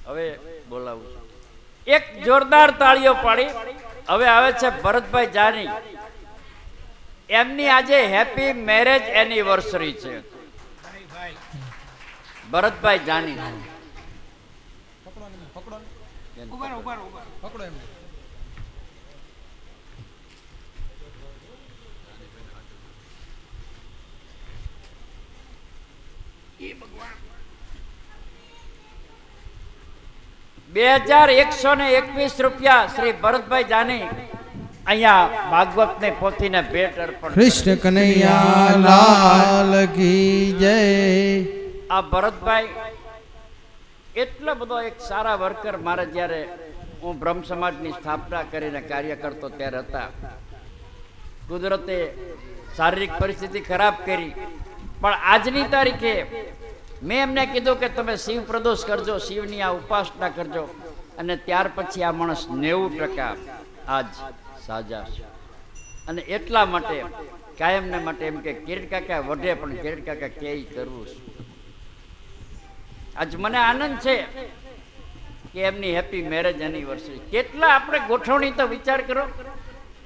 હવે બોલાવું એક જોરદાર તાળીઓ પાડી. હવે આવે છે ભરતભાઈ જાની. એમની આજે હેપી મેરેજ એનિવર્સરી છે. ભરતભાઈ જાની ₹2121 શ્રી ભરતભાઈ જાની અહીંયા ભાગવત ને પોથીને ભેટ અર્પણ. કૃષ્ણ કનૈયા લાલ કી જય. આ ભરતભાઈ એટલો બધો એક સારા વર્કર. મારે જ્યારે હું બ્રહ્મ સમાજની સ્થાપના કરીને કાર્ય કરતો ત્યારે હતા કુદરતે શારીરિક પરિસ્થિતિ ખરાબ કરી, પણ આજની તારીખે મેં એમને કીધું કે તમે શિવ પ્રદોષ કરજો, શિવની આ ઉપાસના કરજો, અને ત્યાર પછી આ માણસ 90% આજ સાજા છે. અને એટલા માટે કાયમને માટે એમ કે કિરીટ કાકા વઢે પણ કિરીટ કાકા કે કરવું છે. આજ મને આનંદ છે કે એમની હેપી મેરેજ એનિવર્સરી. કેટલા આપણે ગોઠવણી તો વિચાર કરો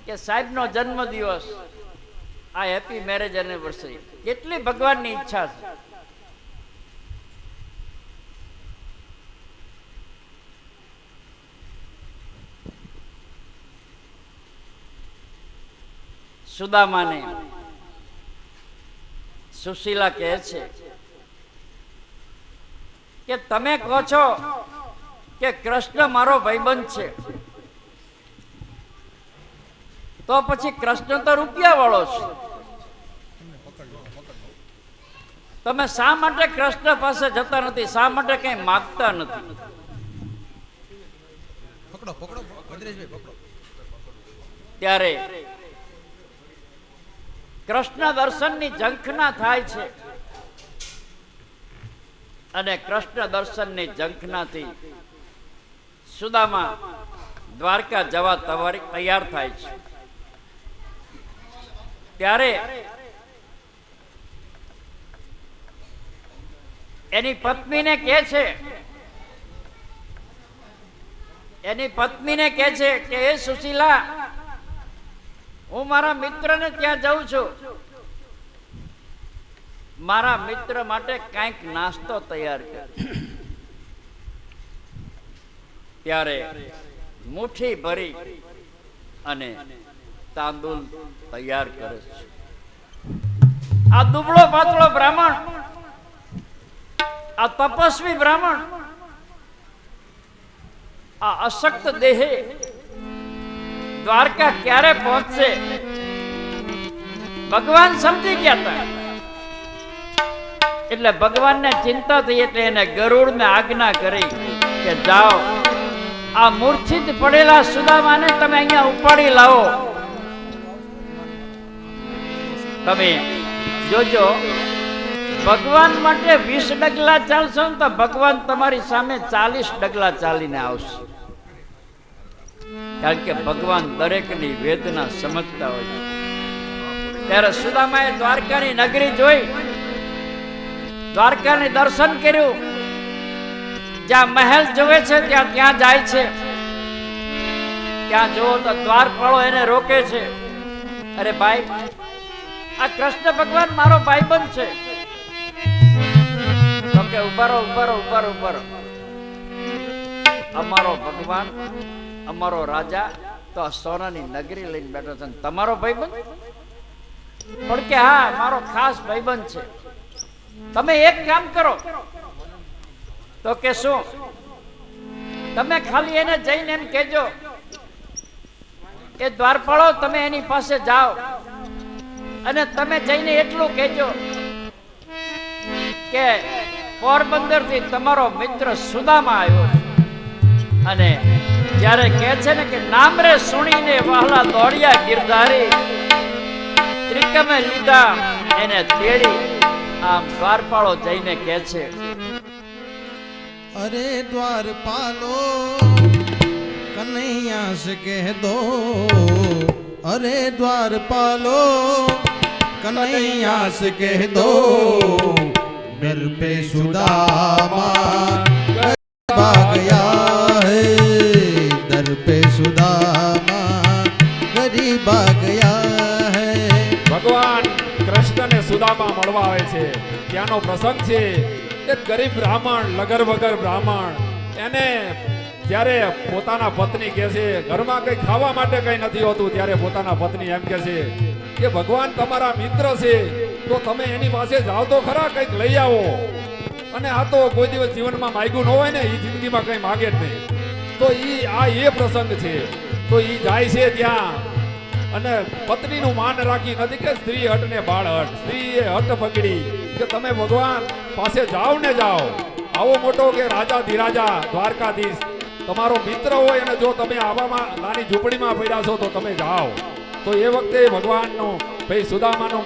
કે સાહેબનો જન્મદિવસ, આ હેપી મેરેજ એનિવર્સરી, કેટલી ભગવાનની ઈચ્છા છે. સુદામાને સુશીલા કહે છે કે તમે કહો છો કે કૃષ્ણ મારો ભાઈબંધ છે, તો પછી કૃષ્ણ તો રૂપિયા વાળો છે, તમે શા માટે કૃષ્ણ પાસે જતા નથી, શા માટે કઈ માગતા નથી? ત્યારે કૃષ્ણ દર્શનની ઝંખના થાય છે, અને કૃષ્ણ દર્શનની ઝંખનાથી સુદામા દ્વારકા જવા તૈયાર થાય છે. ત્યારે એની પત્નીને કહે છે કે એ સુશીલા, હું મારા મિત્રને ત્યાં જાઉં છું, મારા મિત્ર માટે કંઈક નાસ્તો તૈયાર કર. ત્યારે મુઠ્ઠી ભરી અને તાંદુલ તૈયાર કરે છે. આ દુબળો પાતળો બ્રાહ્મણ, આ તપસ્વી બ્રાહ્મણ, આ અશક્ત દેહે દ્વારકા ક્યારે પહોંચશે? ભગવાન સમજી ગયા હતા. એટલે ભગવાનને ચિંતા થઈ, એટલે એને ગરુડને આજ્ઞા કરી કે જાઓ, આ મૂર્છિત પડેલા સુદામાને તમે અહીંયા ઉપાડી લાવો. તમે જોજો, ભગવાન માટે 20 ડગલા ચાલશો ને તો ભગવાન તમારી સામે 40 ડગલા ચાલીને આવશે. કારણ કે ભગવાન દરેકની વેદના સમજતા હોય. ત્યારે સુદામાએ દ્વારકાની નગરી જોઈ, દ્વારકાની દર્શન કર્યું, જ્યાં મહેલ જોવે છે ત્યાં જાય છે. ત્યાં જોવો તો દ્વારપાળો એને રોકે છે. અરે ભાઈ, આ કૃષ્ણ ભગવાન મારો ભાઈબંધ છે. તો કે ઉભારો. અમારો ભગવાન, અમારો રાજા તો આ સોનાની નગરી લઈને બેઠો છે, તમારો ભાઈબંધ? પણ કે હા, મારો ખાસ ભાઈબંધ છે. તમે એક કામ કરો. તો કે શું? તમે ખાલી એને જઈને એમ કહેજો, એ દ્વારપાળો, તમે એની પાસે જાઓ અને તમે જઈને એટલું કહેજો કે પોરબંદર થી તમારો મિત્ર સુદામા આવ્યો. અને જ્યારે કહે છે ને કે નામ રે સુણીને વહાલા દોડ્યા ગિરધારી, ત્રિકમે લીધા એને તેડી. આમ દ્વારપાળો જઈને કહે છે, अरे द्वारपालो कन्हैया से कह दो, अरे द्वारपालो कन्हैया से कह दो, दर पे सुदामा आ गया है, दर पे सुदामा गरीब आ गया है. ભગવાન કૃષ્ણને સુદામા મળવા આવે છે. ત્યાંનો પ્રસંગ છે. એક ગરીબ બ્રાહ્મણ, લગર વગર બ્રાહ્મણ, એને જ્યારે પોતાના પત્ની કહે છે, ઘરમાં કંઈ ખાવા માટે કંઈ નથી હોતું, ત્યારે પોતાના પત્ની એમ કહે છે કે ભગવાન તમારા મિત્ર છે, તો તમે એની પાસે જાઓ તો ખરા, કંઈક લઈ આવો. અને આ તો કોઈ દિવસ જીવનમાં માગ્યું ન હોય ને, એ જિંદગીમાં કંઈ માગે જ નહીં. તો એ પ્રસંગ છે. તો એ જાય છે ત્યાં, અને પત્નીનું માન રાખી નથી કે સ્ત્રી હટ ને બાળ હટ. સ્ત્રીએ હટ પકડી કે તમે ભગવાન પાસે જાઓ ને જાઓ. આવો મોટો કે રાજા ધીરાજા દ્વારકાધીશ તમારો મિત્ર હોય, અને જો તમે આવામાં નાની ઝૂંપડીમાં પડ્યા છો તો તમે જાઓ. તો એ વખતે ભગવાનનું ભાઈ સુદામાનું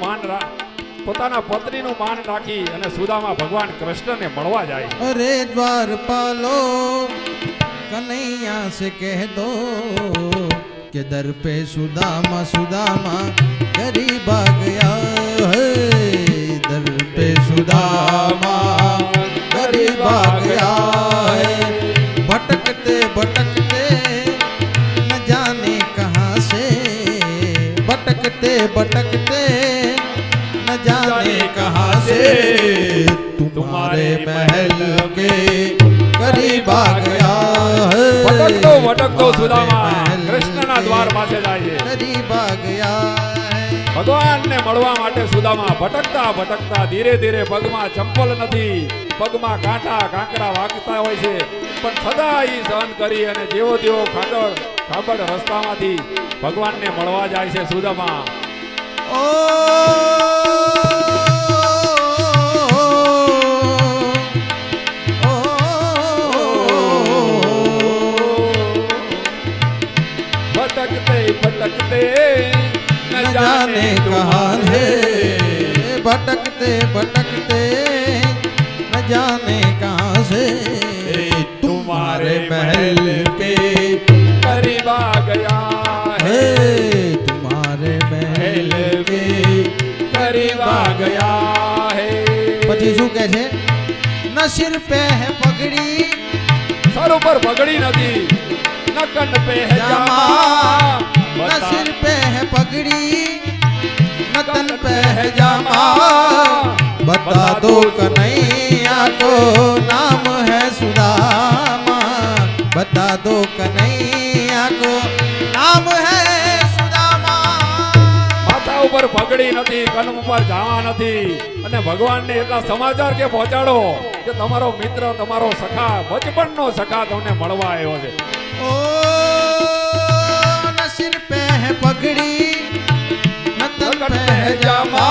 પોતાના પત્નીનું માન રાખી અને સુદામા ભગવાન કૃષ્ણને મળવા જાય. अरे द्वारपालो कन्हैया से कह दो कि दर पे सुदामा सुदामा गरीब आ गया है. दर पे सुदामा गरीब आ गया है. भटकते भटकते न जाने कहाँ से, भटकते भटकते न जाने कहाँ से तुम्हारे महल के करीब आ गया है. ભટકતો ભટકતો સુદામા કૃષ્ણના દ્વાર પાસે જાય છે. करीब आ गया है. ભગવાનને મળવા માટે સુદામા ભટકતા ભટકતા ધીરે ધીરે પગમાં ચંપલ નથી, પગમાં કાંટા કાંકરા વાગતા હોય છે, પણ સદા ઈ સહન કરી અને જેવો તેવો ખાબડ રસ્તામાંથી ભગવાનને મળવા જાય છે સુદામા. ओ भटकते भटकते न न जाने जाने कहाँ है, भटकते भटकते न जाने कहाँ से तुम्हारे महल के करीब आ गया है. है, तुम्हारे महल के करीब आ गया है. પછી શું કહે છે? ન સિર પે હે પગડી, સર ઉપર પગડી નથી, ન કંઠ પે હે જામા, न सिर पे है पगड़ी न तन पे है जामा. बता दो कन्हैया को नाम है सुदामा. बता दो कन्हैया को नाम है सुदामा. માથા ઉપર પગડી નથી, કન ઉપર જાવા નથી, અને ભગવાનને એટલા સમાચાર કે પહોંચાડો કે તમારો મિત્ર, તમારો સખા, બચપણનો સખા તમને મળવા આવ્યો છે. ओ न सिर पे है पगड़ी न तन पे है जामा.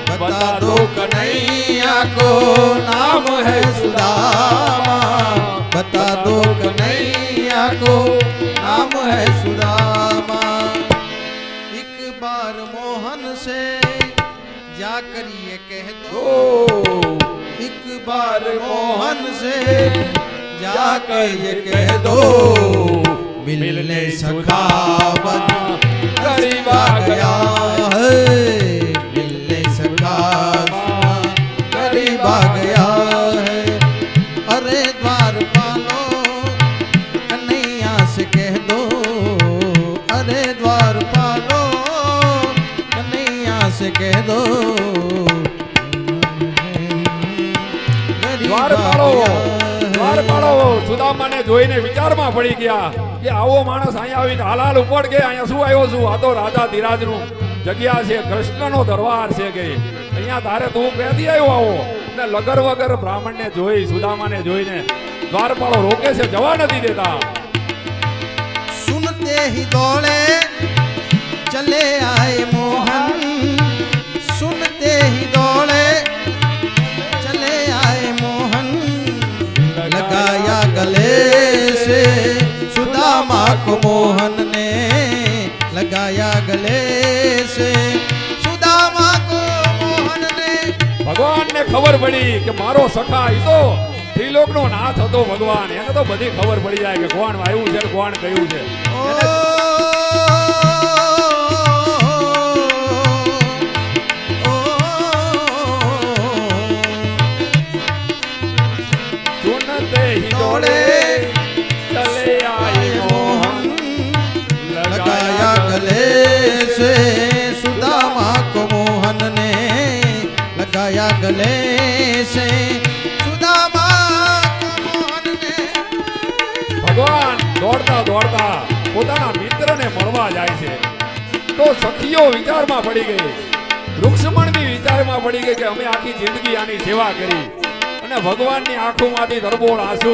बता दो कन्हैया को नाम है सुदामा. बता दो कन्हैया को नाम है सुदामा. एक बार मोहन से जाकर ये कह दो, एक बार मोहन से जाकर ये कह दो मिलने सखावत करीब आ गया है. मिलने सखावत करीब आ गया है. अरे द्वारपालो कन्हैया से कह दो, अरे द्वारपालो कन्हैया से कह दो गरीब आ દ્વારપાળો गया है. દ્વારપાળો સુદામાને જોઈને વિચારમાં પડી ગયા કે આવો માણસ અહીંયા આવીને હાલાલ ઉપડ કે અહીંયા શું આવ્યો છું? આ તો રાજા ધીરાજનું જગ્યા છે, કૃષ્ણનો દરબાર છે કે અહીંયા તારે તું ક્યાંથી આવ્યો આવો? ને લગર વગર બ્રાહ્મણને જોઈ, સુદામાને જોઈને દ્વારપાળો રોકે છે, જવા નથી દેતા. सुनते ही दौड़े चले आए मोहन. सुनते ही दौड़े चले आए मोहन. लगाया गले से सुदामा को मोहन ने, लगाया गले से सुदामा को मोहन ने. ભગવાનને ખબર પડી કે મારો સખા ઈ તો ત્રિલોકનો નાથ હતો ભગવાન. એને તો બધી ખબર પડી જાય કે કોણ આવ્યું છે, કોણ ગયું છે. સુનતે હી દોડે ચલે આए મોહન, लगाया गले से सुदामा को मोहन ने, लगाया गले से सुदामा को मोहन ने. ભગવાન દોડતા દોડતા પોતાના મિત્રને મળવા જાય છે. તો સખીઓ વિચારમાં પડી ગઈ, રૂક્ષ્મણ બી વિચારમાં પડી ગઈ કે અમે આખી જિંદગી આની સેવા કરી અને ભગવાનની આંખોમાંથી તરબોળ આંસુ,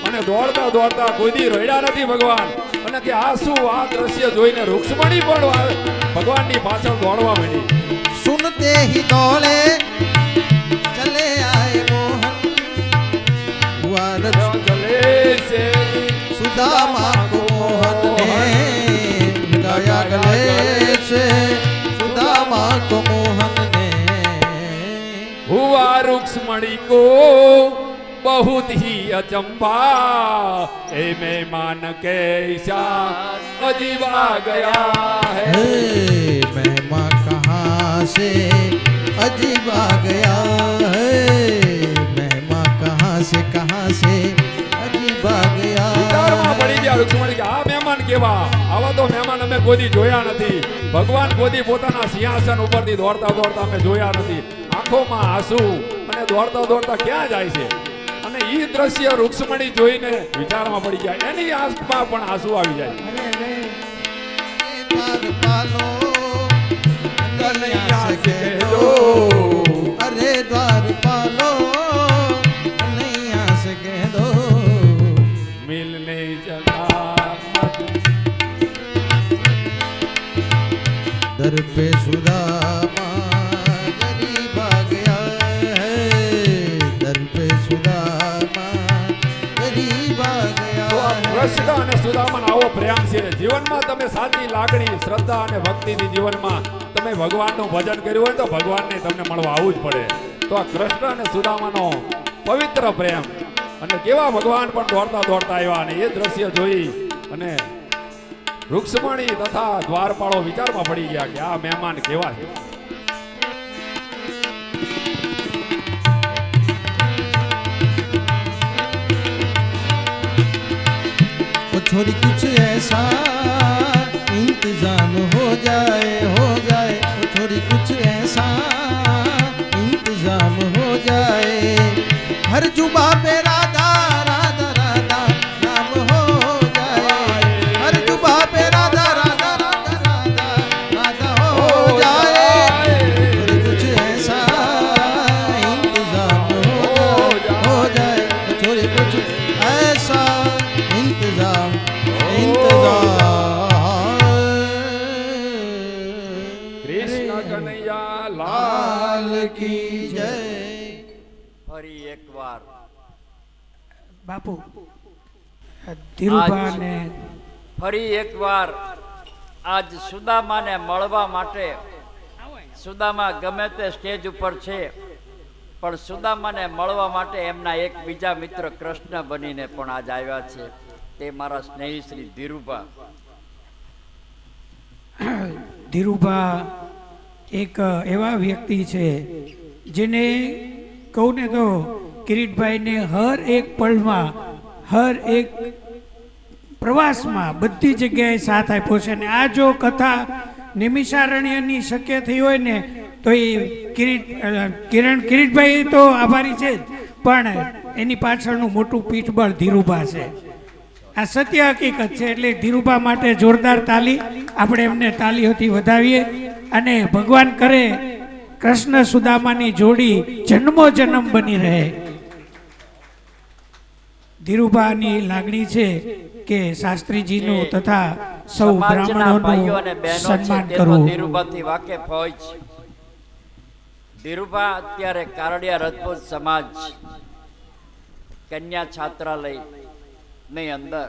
અને દોડતા દોડતા કોઈ દી રડ્યા નથી ભગવાન. અને કે આંસુ આ દ્રશ્ય જોઈને રૂક્ષ્મણી પણ ભગવાનની પાછળ દોડવા માંડી. सुनते ही दौड़े चले आए मोहन. हुआ रच ગલે છે सुदामा को मोहन ने, लगाया गले रुक्समणी को बहुत ही अचंबा ए मेहमान कैसा अजीब आ गया है हे महिमा कहाँ से अजीब आ गया है महिमा कहाँ से अजीब आ गया વિચારમાં પડી ગયા રૂક્ષ્મણી કે આ મહેમાન કેવા આવા તો મહેમાન અમે કોઈ જોયા નથી ભગવાન કોઈ પોતાના સિંહાસન ઉપરથી દોડતા દોડતા અમે જોયા નથી આંખોમાં આંસુ અને દોડતા દોડતા ક્યાં જાય છે અને ઈ દ્રશ્ય રૂક્ષ્મણી જોઈને વિચારમાં પડી ગયા એની આંખમાં પણ આંસુ આવી જાય द्वार पालो कन्हैया से से कह कह दो दो। अरे द्वार पालो कन्हैया से कह दो मिलने चला दर पे सुदामा गरीब आ गया है दर पे सुदामा गरीब आ गया તો આ है કૃષ્ણ અને સુદામાનો આવો પ્રેમ છે જીવનમાં તમે સાચી લાગણી શ્રદ્ધા અને ભક્તિથી જીવનમાં તમે ભગવાનનું ભજન કર્યું હોય તો ભગવાનને તમને મળવા આવવું જ પડે તો આ કૃષ્ણ અને સુદામાનો પવિત્ર પ્રેમ અને કેવા ભગવાન પણ દોડતા દોડતા આવ્યા અને એ દ્રશ્ય જોઈ અને રૂક્ષ્મણી તથા દ્વારપાળો વિચારમાં પડી ગયા કે આ મહેમાન કેવા છે ओ छोरी कुछ ऐसा इंतजाम हो जाए ओ छोरी कुछ ऐसा इंतजाम हो जाए हर जुबा पे राधा राधा राधा नाम हो जाए हर जुबा पे राधा राधा राधा राधा राधा हो जाए छोरी कुछ ऐसा इंतजाम हो जाए छोरी कुछ ऐसा इंतजाम કૃષ્ણ કનૈયા લાલ लाल की जय ફરી એકવાર બાપુ ધીરુભાને ફરી એકવાર આજ સુદામાને મળવા માટે સુદામા ગમે તે સ્ટેજ ઉપર છે પણ સુદામાને મળવા માટે એમના એક બીજા મિત્ર કૃષ્ણ બનીને પણ આજ આવ્યા છે તે મારા સ્નેહી શ્રી ધીરુભા ધીરુભા એક એવા વ્યક્તિ છે જેને કહું ને તો કિરીટભાઈને હર એક પળમાં હર એક પ્રવાસમાં બધી જગ્યાએ સાથ આપ્યો છે અને આ જો કથા નિમિષારણ્યની શક્ય થઈ હોય ને તો એ કિરીટભાઈ તો આભારી છે જ પણ એની પાછળનું મોટું પીઠબળ ધીરુભા છે આ સત્ય હકીકત છે એટલે ધીરુભા માટે જોરદાર તાલી આપણે એમને તાલીઓથી વધાવીએ અને ભગવાન કરે કૃષ્ણ સુદામાની જોડી જન્મો જન્મ બની રહે ધીરુભાની લાગણી છે કે શાસ્ત્રીજીનું તથા સૌ સમાજના ભાઈઓ અને બ્રાહ્મણોનું બહેનો છે સન્માન તે તો કરવું ધીરુભાથી વાકેફ હોય છે ધીરુભા અત્યારે કારડિયા રજપૂત સમાજ કન્યા છાત્રાલય ની અંદર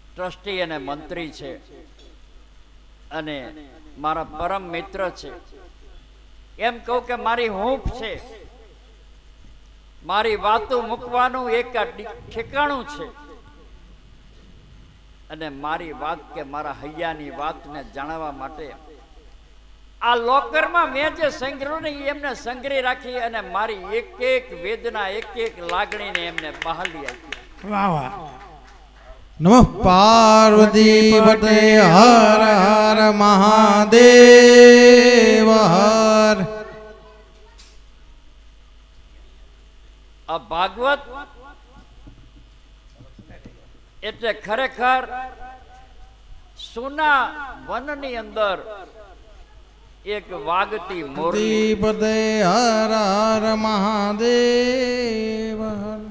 ટ્રસ્ટી અને મંત્રી છે અને મારા પરમ મિત્ર છે એમ કહું કે મારી હૂંફ છે મારી વાતો મૂકવાનું એક ઠેકાણું છે અને મારી વાત કે મારા હૈયાની વાતને જાણવા માટે આ લોકરમાં મેં જે સંગ્રહ એમને સંગ્રહી રાખી અને મારી એક એક વેદના એક એક લાગણીને એમને બહાલી આપી વાહ વાહ नमः पार्वती पते हर हर महादेव हर આ ભાગવત એટલે ખરેખર સોના વનની અંદર એક વાગતી મોરલી पते हर हर महादेव हर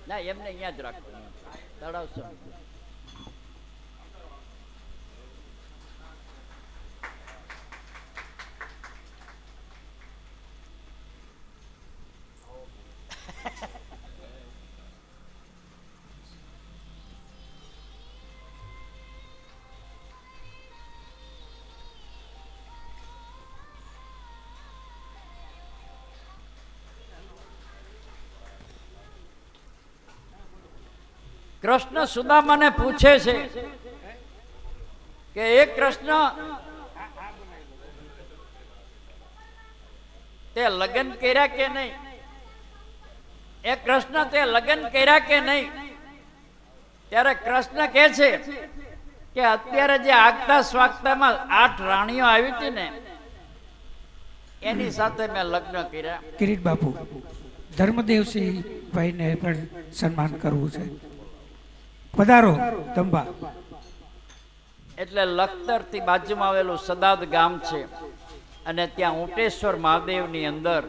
ના એમને અહીંયા જ રાખવું તળાવ સમિતિ કૃષ્ણ સુદામાને પૂછે છે કે એ કૃષ્ણ તે લગ્ન કર્યા કે નહીં? એ કૃષ્ણ તે લગ્ન કર્યા કે નહીં? ત્યારે કૃષ્ણ કહે છે કે અત્યારે જે આગતા સ્વાગતામાં 8 રાણીઓ આવી હતી ને એની સાથે મેં લગ્ન કર્યા. કિરીટ બાપુ, ધર્મદેવસિંહ ભાઈને પણ સન્માન કરવું છે. પધારો તંબા. એટલે લખતર થી બાજુમાં આવેલું સદાદ ગામ છે અને ત્યાં ઊંટેશ્વર મહાદેવની અંદર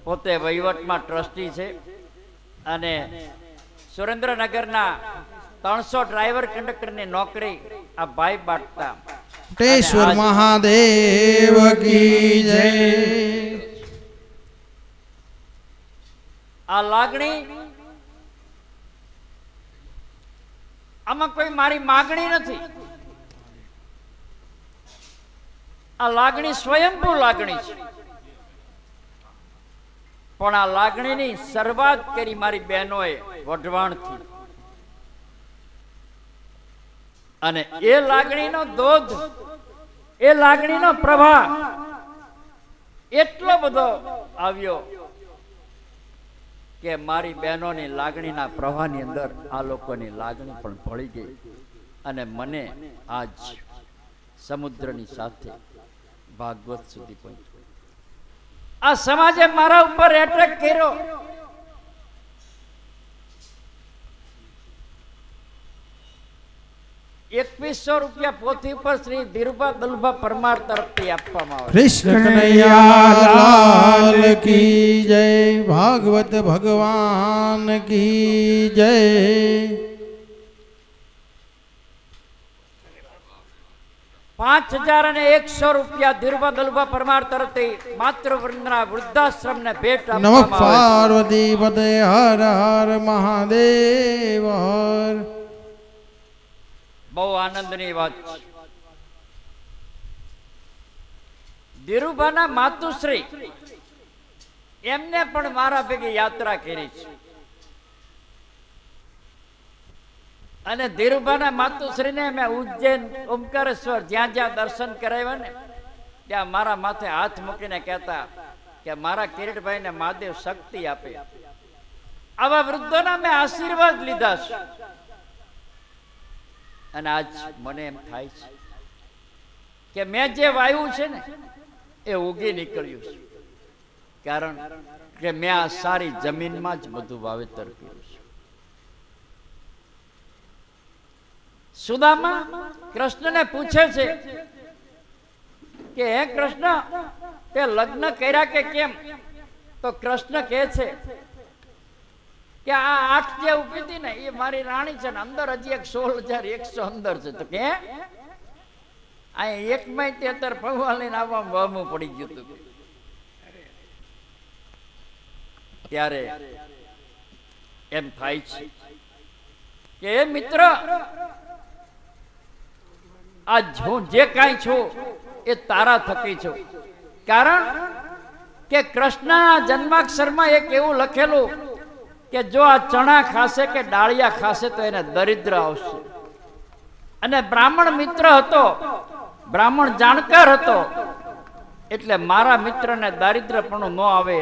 પોતે વહીવટમાં ટ્રસ્ટી છે અને સુરેન્દ્રનગરના 300 ડ્રાઈવર કંડક્ટરની નોકરી આ ભાઈ બાટતા. ટેશ્વર મહાદેવ કી જય. આ લાગણી, આમાં કોઈ મારી માગણી નથી. આ લાગણી સ્વયંભૂ લાગણી છે. પણ આ લાગણીની શરૂઆત કરી મારી બહેનોએ વઢવાણથી. અને એ લાગણીનો ધોધ, એ લાગણીનો પ્રવાહ એટલો બધો આવ્યો કે મારી બહેનોની લાગણીના પ્રવાહની અંદર આ લોકોની લાગણી પણ ભળી ગઈ અને મને આજ સમુદ્રની સાથે ભાગવત સુધી પહોંચ્યો. આ સમાજે મારા ઉપર એટેક કર્યો. ₹2100 પોથી ઉપર શ્રી ધીરુભા દલુભા પરમાર તરફથી આપવામાં આવે. કૃષ્ણ કનૈયા લાલ કી જય. ભાગવત ભગવાન કી જય. ₹5100 ધીરુભા દલુભા પરમાર તરફથી માતૃવૃંદના વૃદ્ધાશ્રમને ભેટ નમઃ આપવામાં આવે. પાર્વતી પદે હર હર મહાદેવ હર. બહુ આનંદની વાત છે. ધીરુભાના માતુશ્રી એમને પણ મારા ભેગી યાત્રા કરી છે અને ધીરુભાના માતુશ્રીને મેં ઉજ્જૈન ઓમકારેશ્વર જ્યાં જ્યાં દર્શન કરાવ્યા ને ત્યાં મારા માથે હાથ મૂકીને કહેતા કે મારા કિરીટભાઈને મહાદેવ શક્તિ આપે. આવા વૃદ્ધોના મેં આશીર્વાદ લીધા છે અને આજ મને એમ થાય છે કે મેં જે વાવ્યું છે ને એ ઉગી નીકળ્યું છે. કારણ કે મેં આ સારી જમીનમાં જ બધું વાવેતર કર્યું છે. સુદામા કૃષ્ણને પૂછે છે કે હે કૃષ્ણ, તે લગ્ન કર્યા કે કેમ? તો કૃષ્ણ કહે છે કે આ 8 જે ઉભી હતી ને એ મારી રાણી છે ને અંદર હજી એક 16100 અંદર છે. તો કે આ એક માં 73 પગવા લઈને આવવામાં વહમું પડી ગયું હતું. ત્યારે એમ થાય છે કે એ મિત્ર, આ હું જે કાંઈ છું એ તારા થકી છું. કારણ કે કૃષ્ણના જન્માક્ષરમાં એક એવું લખેલું કે જો આ ચણા ખાશે કે ડાળિયા ખાશે તો એને દરિદ્ર આવશે. અને બ્રાહ્મણ મિત્ર હતો, બ્રાહ્મણ જાણકાર હતો, એટલે મારા મિત્રને દારિદ્રપણું ન આવે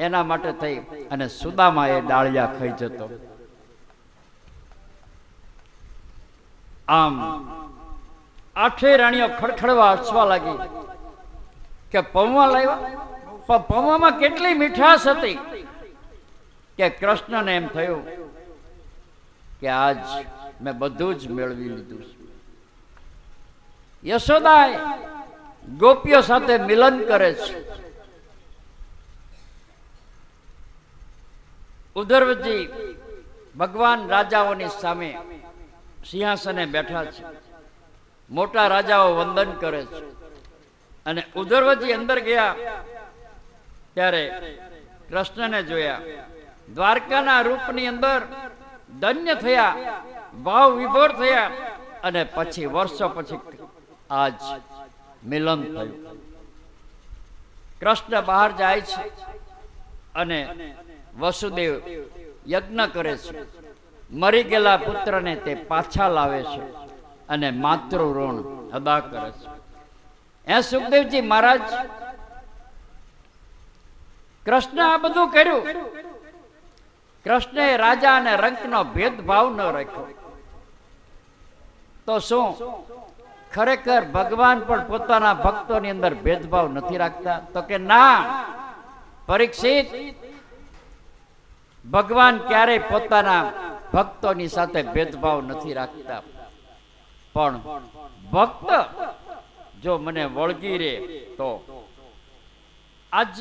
એના માટે થઈ અને સુદામા એ ડાળિયા ખાઈ જતો. આમ 8 રાણીઓ ખડખડવા હસવા લાગી કે પૌવા લાવ્યા. પણ પૌવામાં કેટલી મીઠાશ હતી કે કૃષ્ણને એમ થયું કે આજ મેં બધું જ મેળવી લીધું છે. યશોદાએ ગોપીઓ સાથે મિલન કરે છે. ઉદ્ધવજી ભગવાન રાજાઓની સામે સિંહાસને બેઠા છે. મોટા રાજાઓ વંદન કરે છે અને ઉદ્ધવજી અંદર ગયા ત્યારે કૃષ્ણને જોયા. દ્વારકાના રૂપની અંદર ધન્ય થયા, ભાવ વિભોર થયા અને પછી વર્ષો પછી આજ મિલન થયું. કૃષ્ણ બહાર જાય છે અને વસુદેવ યજ્ઞ કરે છે મરી ગયેલા પુત્રને તે પાછા લાવે છે અને માતૃ ઋણ અદા કરે છે. એ સુખદેવજી મહારાજ, કૃષ્ણ આ બધું કર્યું. કૃષ્ણએ રાજા અને રંકનો ભેદભાવ ન રાખ્યો. તો શું ખરેખર ભગવાન પણ પોતાના ભક્તોની અંદર ભેદભાવ નથી રાખતા? તો કે ના પરીક્ષિત, ભગવાન ક્યારેય પોતાના ભક્તોની સાથે ભેદભાવ નથી રાખતા. પણ ભક્ત જો મને વળગી રહે તો આજ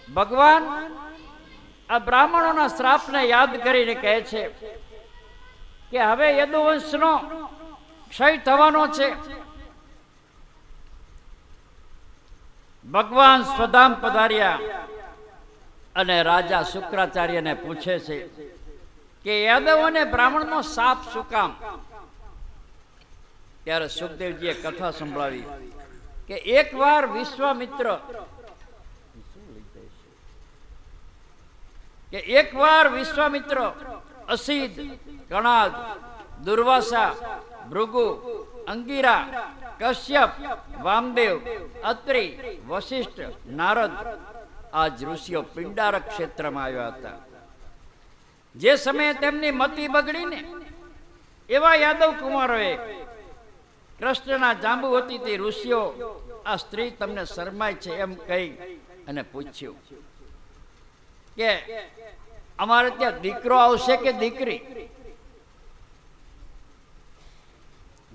ભગવાન આ બ્રાહ્મણોના શ્રાપને યાદ કરીને કહે છે કે હવે યદુવંશનો ક્ષય થવાનો છે. ભગવાન સ્વધામ પધાર્યા અને રાજા શુક્રાચાર્યને પૂછે છે કે યાદવ અને બ્રાહ્મણનો શાપ શું કામ? ત્યારે સુખદેવજીએ કથા સંભળાવી કે એકવાર વિશ્વામિત્ર અસીદ, કણાદ, દુર્વાસા, ભૃગુ, અંગીરા, કશ્યપ, વામદેવ, અત્રિ, વશિષ્ઠ, નારદ આજ ઋષિઓ પિંડારક ક્ષેત્રમાં આવ્યા હતા. જે સમયે તેમની મતિ બગડીને એવા યાદવ કુમારોએ કૃષ્ણના જાંબુવતીથી ઋષિઓ આ સ્ત્રી તમને શરમાય છે એમ કહી અને પૂછ્યું કે અમારે ત્યાં દીકરો આવશે કે દીકરી?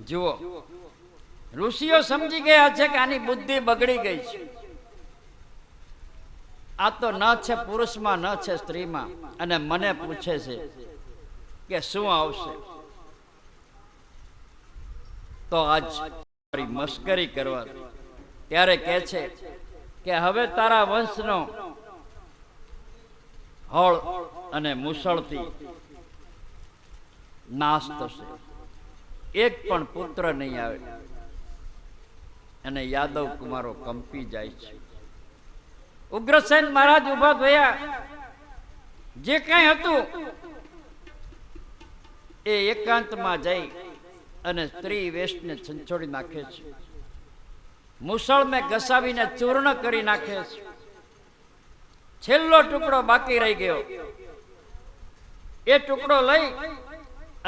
જુઓ, ઋષિઓ સમજી ગયા છે કે આની બુદ્ધિ બગડી ગઈ છે. આ તો ન છે પુરુષમાં ન છે સ્ત્રીમાં, અને મને પૂછે છે કે શું આવશે? તો આજ મારી મસ્કરી કરવા. ત્યારે કહે છે કે હવે તારા વંશનો હળ અને મુસળથી નાશ થશે, એક પણ પુત્ર નહીં આવે. અને યાદવ કુમારો કંપી જાય છે. ઉગ્રસેન મહારાજ ઉભા થયા. જે કઈ હતું એ એકાંતમાં જઈ અને સ્ત્રી વેશને છંછોડી નાખે છે. મુસળને ઘસાવીને ચૂર્ણ કરી નાખે છે. છેલ્લો ટુકડો બાકી રહી ગયો. એ ટુકડો લઈ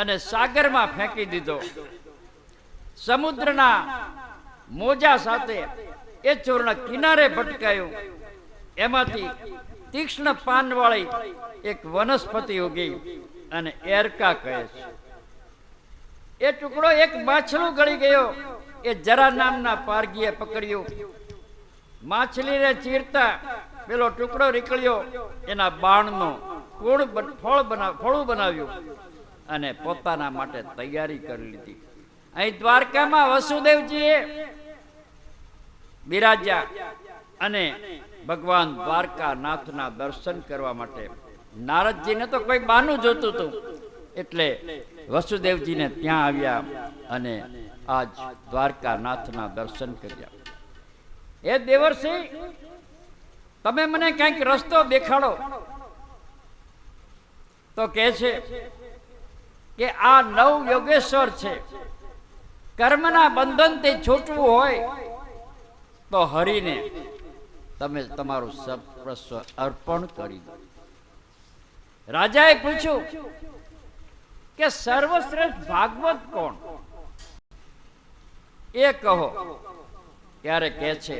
અને સાગરમાં ફેંકી દીધો. સમુદ્રના મોજા સાથે એ ચૂર્ણ કિનારે ભટકાયું. એમાંથી તીક્ષ્ણ પાનવાળી એક વનસ્પતિ ઉગી અને એરકા કહે છે. એ ટુકડો એક માછલું ગળી ગયો. એ જરા નામના પારગીએ પકડ્યું. માછલીને ચીરતા પેલો ટુકડો નીકળ્યો. એના બાણનો ફળું બનાવ્યું અને પોતાના માટે તૈયારી કરી લીધી. અહીં દ્વારકામાં વસુદેવજીએ બિરાજ્યા અને ભગવાન દ્વારકાનાથના દર્શન કરવા માટે નારદજીને તો કોઈ બાનું જોતું હતું, એટલે વસુદેવજીને ત્યાં આવ્યા અને આજ દ્વારકાનાથના દર્શન કર્યા. એ દેવર્ષિ, તમે મને કંઈક રસ્તો દેખાડો. તો કહે છે કે આ નવ યોગેશ્વર છે. કર્મના બંધનથી છૂટવું હોય તો હરિને તમે તમારું સર્વસ્વ અર્પણ કરી દો. રાજાએ પૂછ્યું કે સર્વશ્રેષ્ઠ ભાગવત કોણ? એ કહો. ત્યારે કહે છે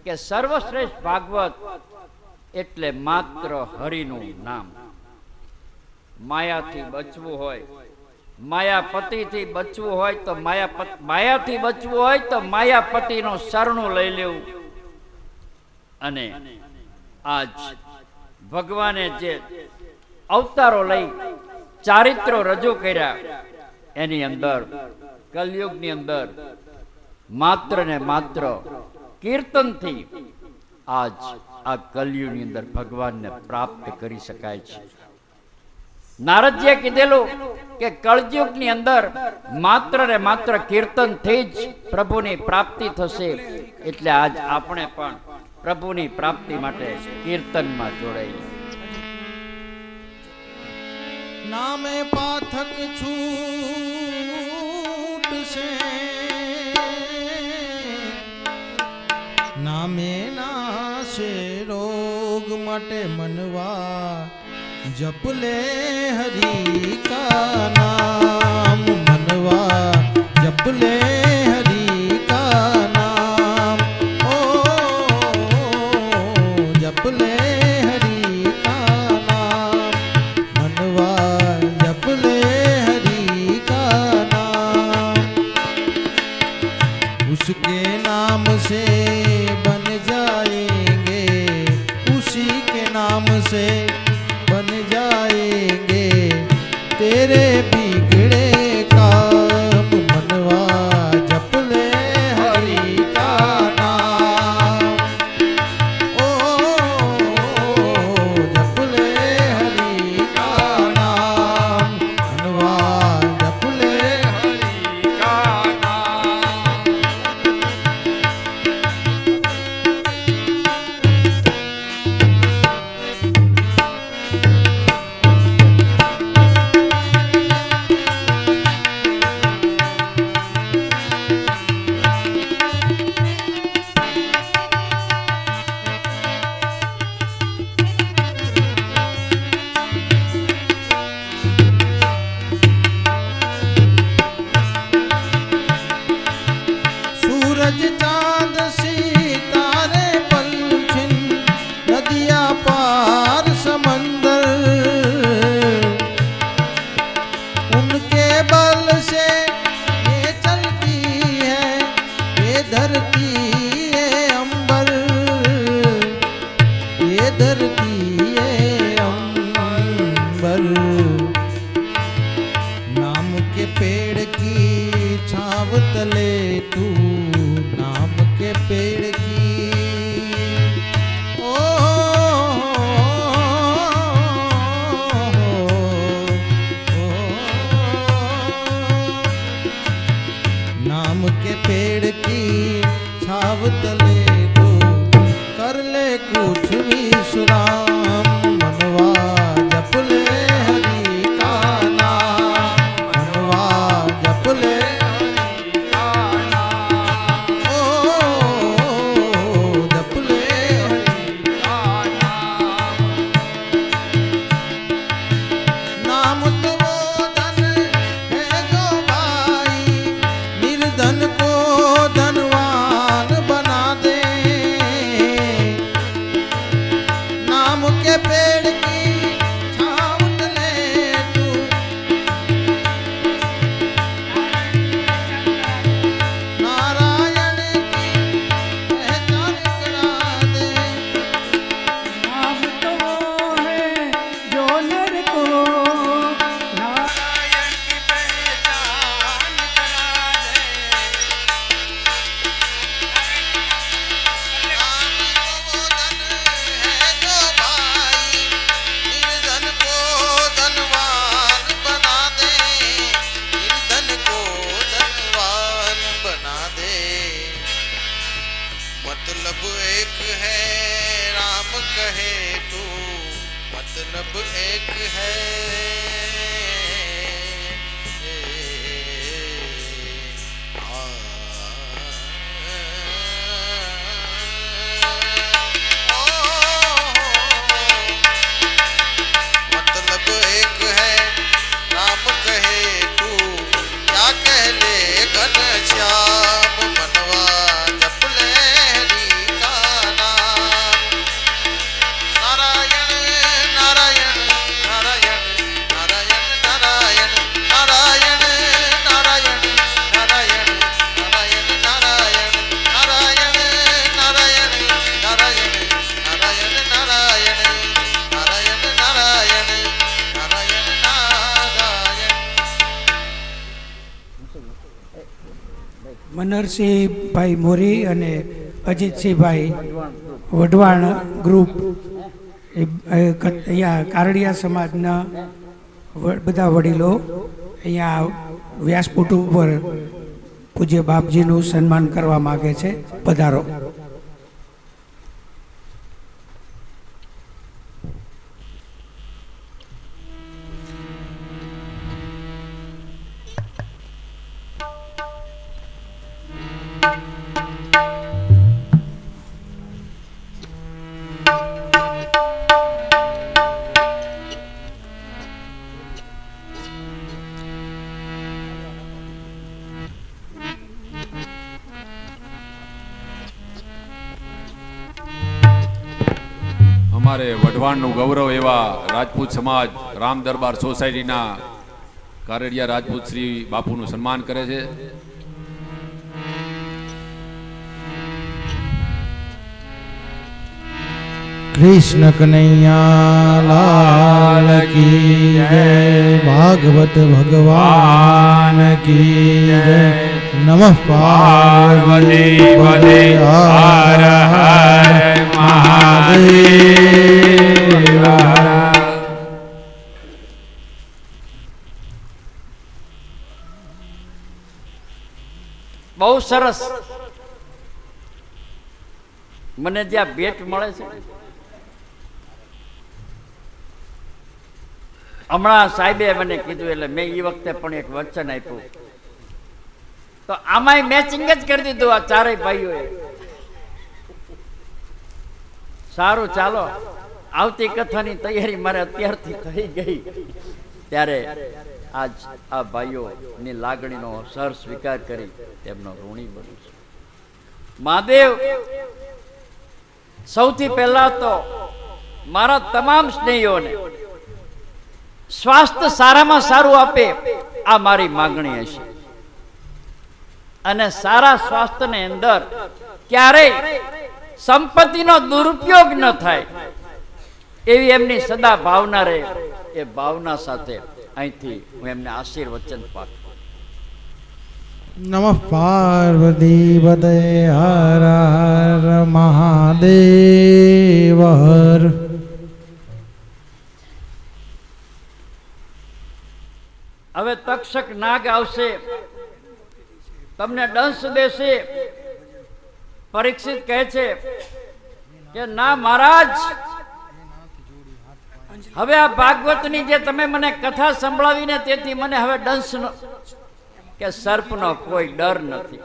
કે સર્વશ્રેષ્ઠ ભાગવત એટલે માત્ર હરિનું નામ. માયાથી બચવું હોય, માયાપતિથી બચવું હોય તો માયાથી બચવું હોય તો માયાપતિનું શરણું લઈ લેવું. અને આજ ભગવાને જે અવતારો લઈ ચારિત્રો રજૂ કર્યા એની અંદર કલયુગની અંદર માત્ર ને માત્ર કીર્તનથી આજ આ કલયુગની અંદર ભગવાનને પ્રાપ્ત કરી શકાય છે. નારદજીએ કીધેલું કે કળયુગની અંદર માત્ર ને માત્ર કીર્તનથી જ પ્રભુની પ્રાપ્તિ થશે. એટલે આજ આપણે પણ પ્રભુની પ્રાપ્તિ માટે કીર્તનમાં જોડાઈએ. नामे पाथक छूट से नामे नाशे रोग मटे मनवा जप ले हरि का नाम मनवा जप ले हरि का नाम ओ जप ले हरि का नाम मनवा जप ले हरि का नाम उसके नाम से बन जाएंगे उसी के नाम से बन जाएंगे तेरे बिगड़े काम मनवा जप ले हरि का नाम ओ जप ले हरि का नाम मनवा जप ले हरि का नाम। सूरज चांद सितारे पलछिन नदिया पार समंदर उनके बल से ये चलती है ये धरती ये अंबर ये धरती ये अंबर नाम के पेड़ की छाव तले तू नाम के पेड़ की ओ नाम के पेड़ की छाव तले तू कर ले कुछ विश्राम मनवा जप ले हरि का नाम मनवा जप ले हरि का नाम। ओ जप ले हरि का नाम। नाम तो वो धन है जो भाई निर्धन को धनवान बना दे नाम के पेड़ की छाँव तले तू नारायण की पहचान करा दे नाम तो वो है जो नर को नारायण की पहचान करा दे नाम तो वो धन है जो भाई निर्धन को धनवान बना दे निर्धन को धनवान बना दे मतलब एक है राम कहे तू मतलब एक है मतलब एक है राम कहे तू क्या कह ले घनश्याम मनवा जप ले हरि का नाम नारायण नारायण नारायण नारायण नारायण नारायण नारायण नारायण नारायण नारायण नारायण नारायण नारायण नारायण नारायण नारायण नारायण नारायण नारायण મનરસિંહભાઈ મોરી અને અજીતસિંહભાઈ વઢવાણ ગ્રુપ અહીંયા કારડિયા સમાજના બધા વડીલો અહીંયા વ્યાસપીઠ ઉપર પૂજ્ય બાપજીનું સન્માન કરવા માગે છે. પધારો. અમારે વઢવાણનું ગૌરવ એવા રાજપૂત સમાજ રામ દરબાર સોસાયટીના કારેડિયા રાજપૂત શ્રી બાપુનું સન્માન કરે છે. कृष्ण कन्हैया लाल की जय, भागवत भगवान की जय. नमः पार्वती पते हर हर महादेव. બહુ સરસ. મને જ્યાં ભેટ મળે છે, હમણાં સાહેબે મને કીધું એટલે મેં એ વખતે પણ એક વચન આપ્યું, તો આમાંય મેચિંગ જ કરી દીધું આ ચારેય ભાઈઓએ. સારું, ચાલો, આવતી કથાની તૈયારી મારે અત્યારથી થઈ ગઈ. ત્યારે આજ આ ભાઈઓની લાગણીનો સર સ્વીકાર કરી તેમનો ઋણી બન્યું છે. મહાદેવ સૌથી પહેલા તો મારા તમામ સ્નેહીઓને સ્વાસ્થ્ય સારામાં સારું આપે, આ મારી માગણી હશે. અને સારા સ્વાસ્થ્યની અંદર ક્યારેય સંપત્તિનો દુરુપયોગ ન થાય એવી એમની સદા ભાવના રહે. એ ભાવના સાથે અહીંથી હું એમને આશીર્વચન પાઠવું. नमः पार्वती पते हर हर महादेव. हर હવે તક્ષક નાગ આવશે, તમને દંશ દેશે. પરીક્ષિત કહે છે કે ના મહારાજ, હવે આ ભાગવતની જે તમે મને કથા સંભળાવીને તેથી મને હવે દંશનો કે સર્પનો કોઈ ડર નથી.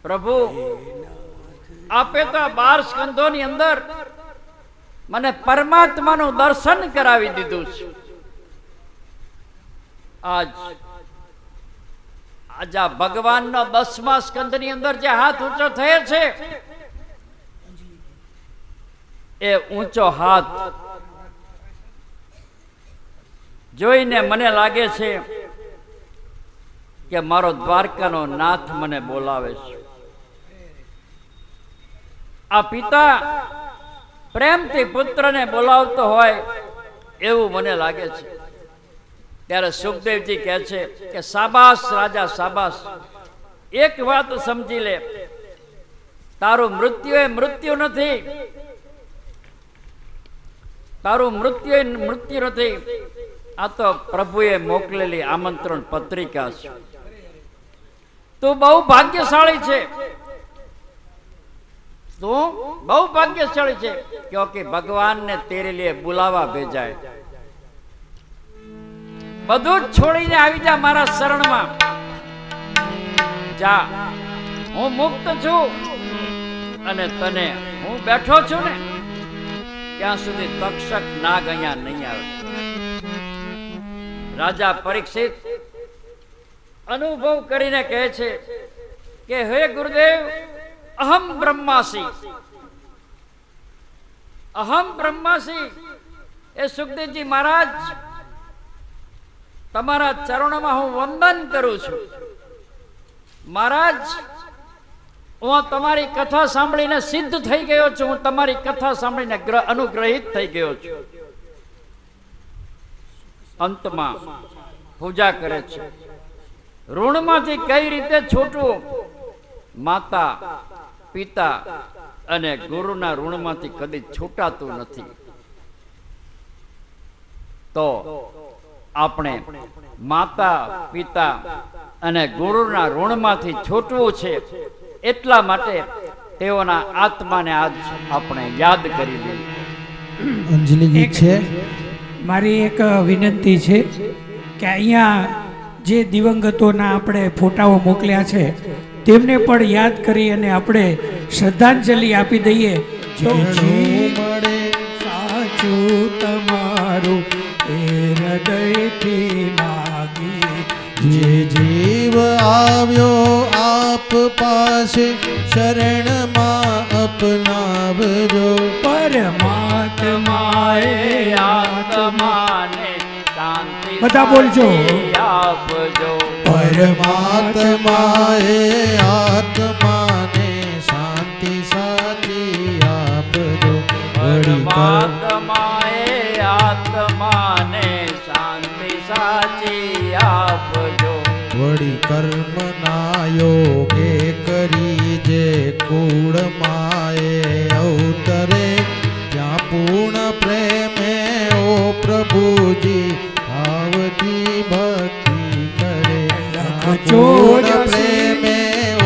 પ્રભુ, આપે તો આ 12 સ્કંધોની અંદર મને પરમાત્માનું દર્શન કરાવી દીધું છે. આજ આ ભગવાનનો 10મા સ્કંધની અંદર જે હાથ ઊંચો થયો છે, એ ઊંચો હાથ જોઈને મને લાગે છે કે મારો દ્વારકાનો નાથ મને બોલાવે છે. આ પિતા પ્રેમથી પુત્રને બોલાવતો હોય એવું મને લાગે છે. ત્યારે સુખદેવજી કહે છે કે શાબાશ રાજા, શાબાશ. એક વાત સમજી લે, તારું મૃત્યુ એ મૃત્યુ નથી, તારું મૃત્યુ એ મૃત્યુ નથી. આ તો પ્રભુએ મોકલેલી આમંત્રણ પત્રિકા છે. તું બહુ ભાગ્યશાળી છે, તું બહુ ભાગ્યશાળી છે, ક્યોંકि ભગવાન ને તેરે લીએ બુલાવા ભેજાય. બધું જ છોડીને આવી જા મારા શરણમાં. જા, હું મુક્ત છું અને તને હું બેઠો છું ને ત્યાં સુધી તક્ષક નાગ અહીંયા નહીં આવે. રાજા પરીક્ષિત અનુભવ કરીને કહે છે કે હે ગુરુદેવ, અહમ બ્રહ્માસી, અહમ બ્રહ્માસી. એ સુખદેવજી મહારાજ, તમારા ચરણોમાં હું વંદન કરું છું. મહારાજ, હું તમારી કથા સાંભળીને સિદ્ધ થઈ ગયો છું, હું તમારી કથા સાંભળીને અનુગ્રહિત થઈ ગયો છું. અંતમાં પૂજા કરે છે. ઋણમાંથી કઈ રીતે છૂટવું? માતા, પિતા અને ગુરુના ઋણમાંથી કદી છૂટાતું નથી. તો આપણે માતા, પિતા અને ગુરુના ઋણમાંથી છૂટવું છે. એટલા માટે તેઓના આત્માને આજ આપણે યાદ કરી લઈએ. અંજલિ ગીત છે. મારી એક વિનંતી છે કે અહીંયા જે દિવંગતોના આપણે ફોટાઓ મોકલ્યા છે તેમને પણ યાદ કરી અને આપણે શ્રદ્ધાંજલિ આપી દઈએ. તો મળે સાચું તમારું એ હૃદયથી માગી, જે જીવ આવ્યો આપ પાસે શરણમાં અપનાવજો. પર પરમાત્માએ આત્માને શાંતિ બધા બોલજો. આપજો. પરમાત્માએ આત્માને શાંતિ સાચી આપજો. પરમાત્માએ આત્માને શાંતિ સાચી આપજો. વળી કર્મના યોગે કરી જે કુળમાએ અવતરે ત્યાં પૂર્ણ પ્રેમે ઓ પ્રભુજી ભાવથી ભક્તિ કરે. પૂર્ણ પ્રેમે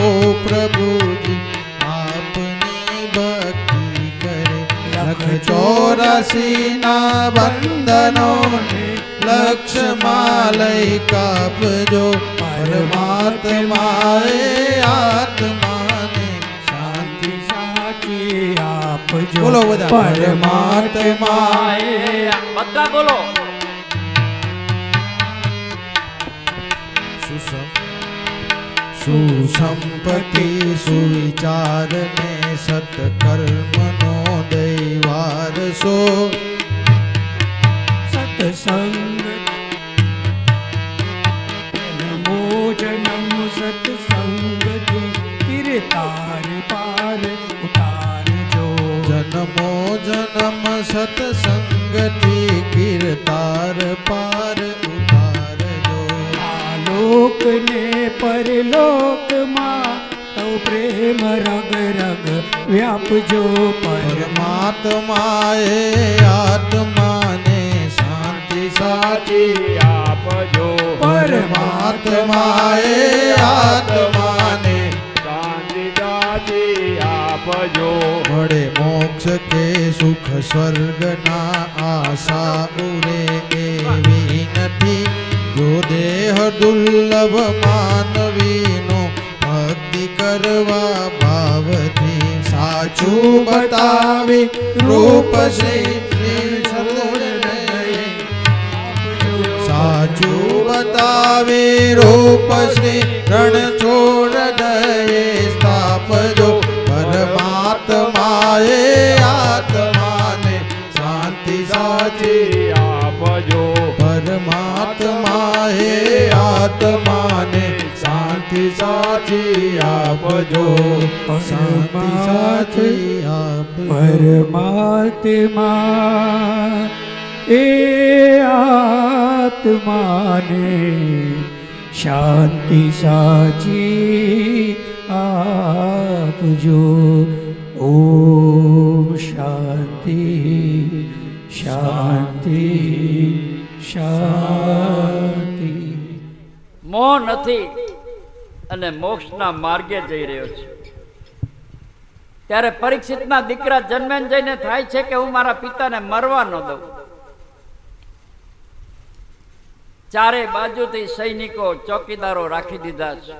ઓ પ્રભુજી આપની ભક્તિ કરે. લખ 84 ના બંધનોને લક્ષમાં લઈ કાપજો. પરમાત્માએ આત્માને શાંતિ સાચી આપજો. બોલો બધા. પરમાત્માએ બધા બોલો. સુસંપત્તિ સુવિચારને સત્કર્મનો દૈવારસો. સત્સંગ નમો જનમ સત્સંગથી કીર્તાર પાર ઉતારજો. જન્મો જન્મ સત્સંગથી કીર્તાર પાર ઉતારજો. આલોકને પરલોકમાં તવ પ્રેમ રગ રગ વ્યાપજો. પરમાત્માએ આત્માને શાંતિ સાચી આપજો. પરમાત્માએ આત્માને શાંતિ સાચી આપજો. મળે મોક્ષ કે સુખ સ્વર્ગના આશા ઉરે એવી નથી. જો દેહ દુર્લભ માનવીનો ભક્તિ કરવા ભાવથી સાચું બતાવી રૂપ શ્રી સાચું બતાવી રૂપ શ્રી રણછોડ દયે સ્થાપજો. પરમાત્માએ આત્માને શાંતિ સાચી આપજો. પરમાત્માએ આત્માને શાંતિ સાચી આપજો. શાંતિ સાચી આપજો. પરમાત્મા એ આત્માને શાંતિ સાચી આપજો. ઓમ શાંતિ શાંતિ શાંતિ. મોહ નથી અને મોક્ષના માર્ગે જઈ રહ્યો છે. ત્યારે પરીક્ષિતના દીકરા જન્મેન જઈને થાય છે કે હું મારા પિતાને મરવા ન દઉં. ચારે બાજુથી સૈનિકો ચોકીદારો રાખી દીધા છે.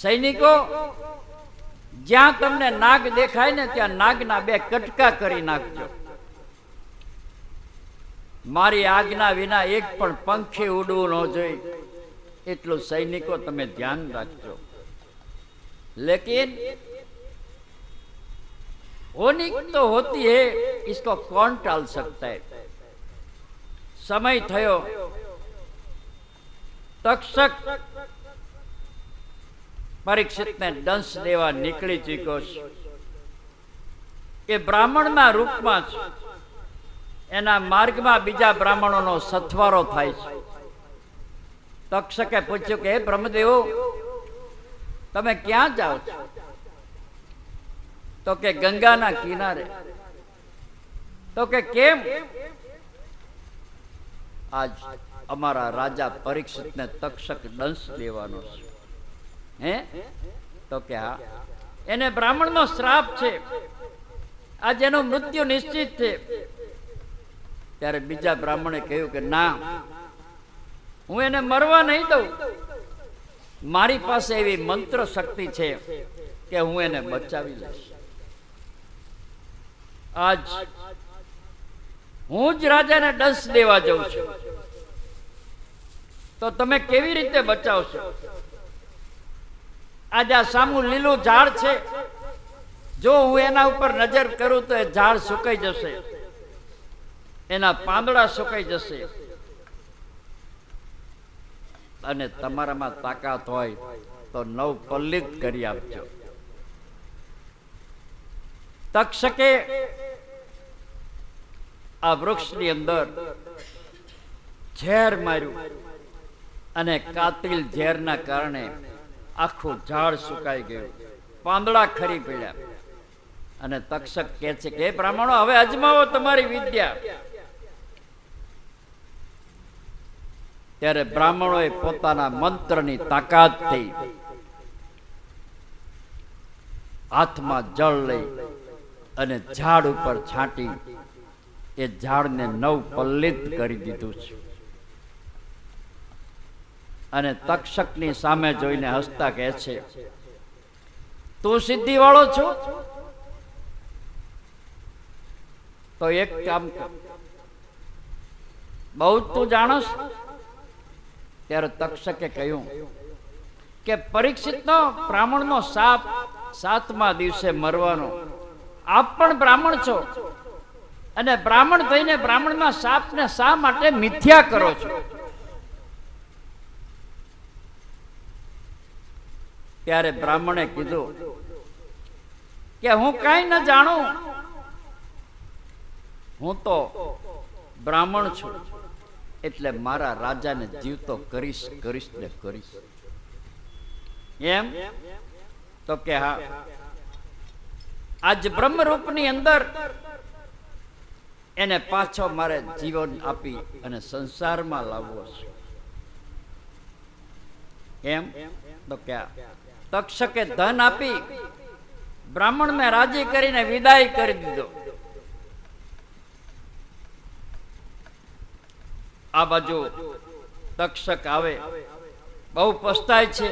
સૈનિકો જ્યાં તમને નાગ દેખાય ને ત્યાં નાગના 2 કટકા કરી નાખજો. મારી આજ્ઞા વિના એક પણ પંખી ઉડવું ન જોઈએ એટલું સૈનિકો તમે ધ્યાન રાખજો. लेकिन होनी तो होती है, इसको कौन टाल सकता है. समय थयो तक्षक परीक्षित ने दंश देवा निकली चूक्यो छे. ए ब्राह्मण ना रूप में एना मार्ग में बीजा ब्राह्मणों नो सथवारो थाय छे. तक्षके पूछ्યું કે ब्रह्मदेव તમે ક્યાં જાઓ છો? તો કે ગંગાના કિનારે. તો કે કેમ? આજ અમારા રાજા પરીક્ષિતને તક્ષક દંશ દેવાનો છે. હે? તો કે હા, એને બ્રાહ્મણનો શ્રાપ છે, આજ એનું મૃત્યુ નિશ્ચિત છે. ત્યારે બીજા બ્રાહ્મણે કહ્યું કે ના, હું એને મરવા નહીં દઉં. મારી પાસે એવી મંત્ર શક્તિ છે કે હું એને બચાવી લઈશ. આજ હું જ રાજાને દંશ દેવા જઉં છું, તો તમે કેવી રીતે બચાવશો? આજ આ સામું લીલું ઝાડ છે, જો હું એના ઉપર નજર કરું તો એ ઝાડ સુકાઈ જશે, એના પાંદડા સુકાઈ જશે. અને તમારામાં તાકાત હોય તો નવપલ્લિત કરી આપજો. તક્ષકે આ વૃક્ષની અંદર ઝેર માર્યું અને કાતિલ ઝેરના કારણે આખું ઝાડ સુકાઈ ગયું, પાંદડા ખરી પડ્યા. અને તક્ષક કહે છે કે હે બ્રાહ્મણો, હવે અજમાવો તમારી વિદ્યા. ત્યારે બ્રાહ્મણોએ પોતાના મંત્રની તાકાતથી હાથમાં જળ લઈ અને ઝાડ ઉપર છાંટી એ ઝાડને નવપલ્લિત કરી દીધું છે. અને તક્ષકની સામે જોઈને હસતા કહે છે, તું સિદ્ધિ વાળો છો તો એક કામ કર, બહુ તું જાણસ. ત્યારે તક્ષકે કહ્યું કે પરીક્ષિતનો બ્રાહ્મણનો શાપ 7મા દિવસે મરવાનો. આપ પણ બ્રાહ્મણ છો અને બ્રાહ્મણ થઈને બ્રાહ્મણના શાપને શા માટે મિથ્યા કરો છો? ત્યારે બ્રાહ્મણે કીધું કે હું કાંઈ ન જાણું, હું તો બ્રાહ્મણ છું એટલે મારા રાજાને જીવતો કરીશ ને કરીશ. એમ તો કે હા, આજ બ્રહ્મરૂપની અંદર એને પાછો મારે જીવન આપી અને સંસારમાં લાવવો છે. એમ તો કે તક્ષકે ધન આપી બ્રાહ્મણને રાજી કરીને વિદાય કરી દીધો. આ બાજુ તક્ષક આવે, બહુ પસ્તાય છે.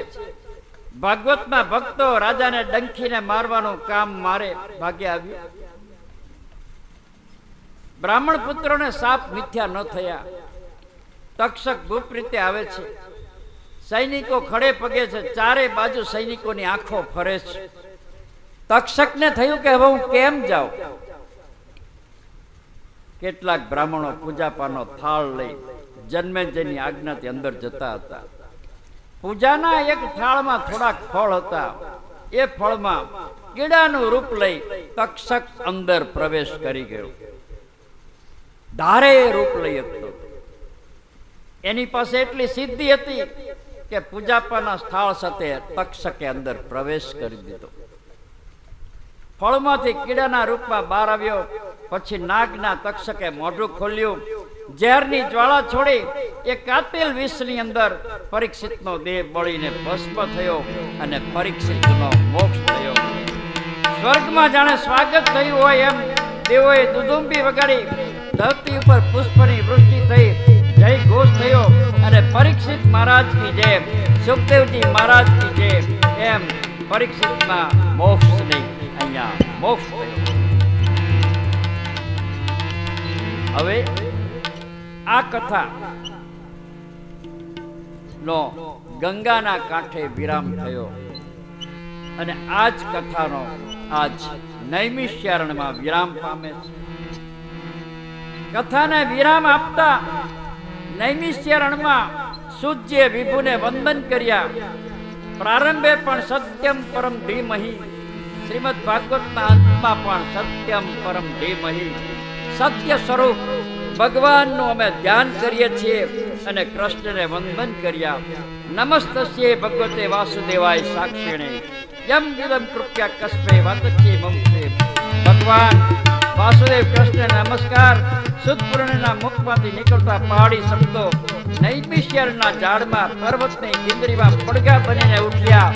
ભાગવતના ભક્તો રાજાને ડંખીને મારવાનું કામ મારે ભાગે આવ્યું. બ્રાહ્મણ પુત્રોને શાપ મિથ્યા ન થયા. તક્ષક ગુપ્ત રીતે આવે છે, સૈનિકો ખડે પગે છે, ચારે બાજુ સૈનિકોની આંખો ફરે છે. તક્ષકને થયું કે હવે હું કેમ જાઉં? કેટલાક બ્રાહ્મણો પૂજાપાનો થાળ લઈ જન્મેજયની આજ્ઞાથી અંદર જતા હતા. પૂજાના એક થાળમાં થોડાક ફળ હતા. એ ફળમાં કીડાનું રૂપ લઈ તક્ષક અંદર પ્રવેશ કરી ગયો. ધારે રૂપ લઈ હતો. એની પાસે એટલી સિદ્ધિ હતી કે પૂજાપાના સ્થળ સાથે તક્ષકે અંદર પ્રવેશ કરી દીધો. ફળમાંથી કીડાના રૂપમાં બહાર આવ્યો. પછી નાગના તક્ષકે મોઢું ખોલ્યું, ઝેરની જ્વાળા છોડી એ કાતિલ વિષની અંદર પરીક્ષિતનો દેહ બળીને ભસ્મ થયો અને પરીક્ષિતનો મોક્ષ થયો. સ્વર્ગમાં જાણે સ્વાગત થયું હોય એમ દેવોએ દુદુંબી વગાડી, ધરતી ઉપર પુષ્પની વૃષ્ટિ થઈ, જય ઘોષ થયો અને પરીક્ષિત મહારાજ કી જય, સુખદેવજી મહારાજ કી જય, એમ પરીક્ષિતના મોક્ષની અહીંયા મોક્ષ થયો. હવે આ કથા નો ગંગાના કાંઠે વિરામ થયો અને આ જ કથાનો આજ નૈમિષારણ્યમાં વિરામ પામે છે. કથાને વિરામ આપતા નૈમિષારણ્યમાં સૂર્ય વિભુને વંદન કર્યા. પ્રારંભે પણ સત્યમ પરમ ધીમહિ, શ્રીમદ ભાગવતના અંતમાં પણ સત્યમ પરમ ધીમહિ, સત્ય સ્વરૂપ ભગવાનનું અમે ધ્યાન કરીએ છીએ અને કૃષ્ણને વંદન કર્યા. નમસ્તસ્યે ભગવતે વાસુદેવાય સાક્ષિણે યમ વિદમ કૃપ્યા કસ્મે વાતચ્યે મંસે. ભગવાન વાસુદેવ કૃષ્ણ નમસ્કાર. સુદપૂર્ણના મુખમાંથી નીકળતા પહાડી શબ્દો નૈમિષારણ્યના ઝાડમાં પર્વતની ઇન્દ્રિયમાં પડઘા બનીને ઉઠ્યા.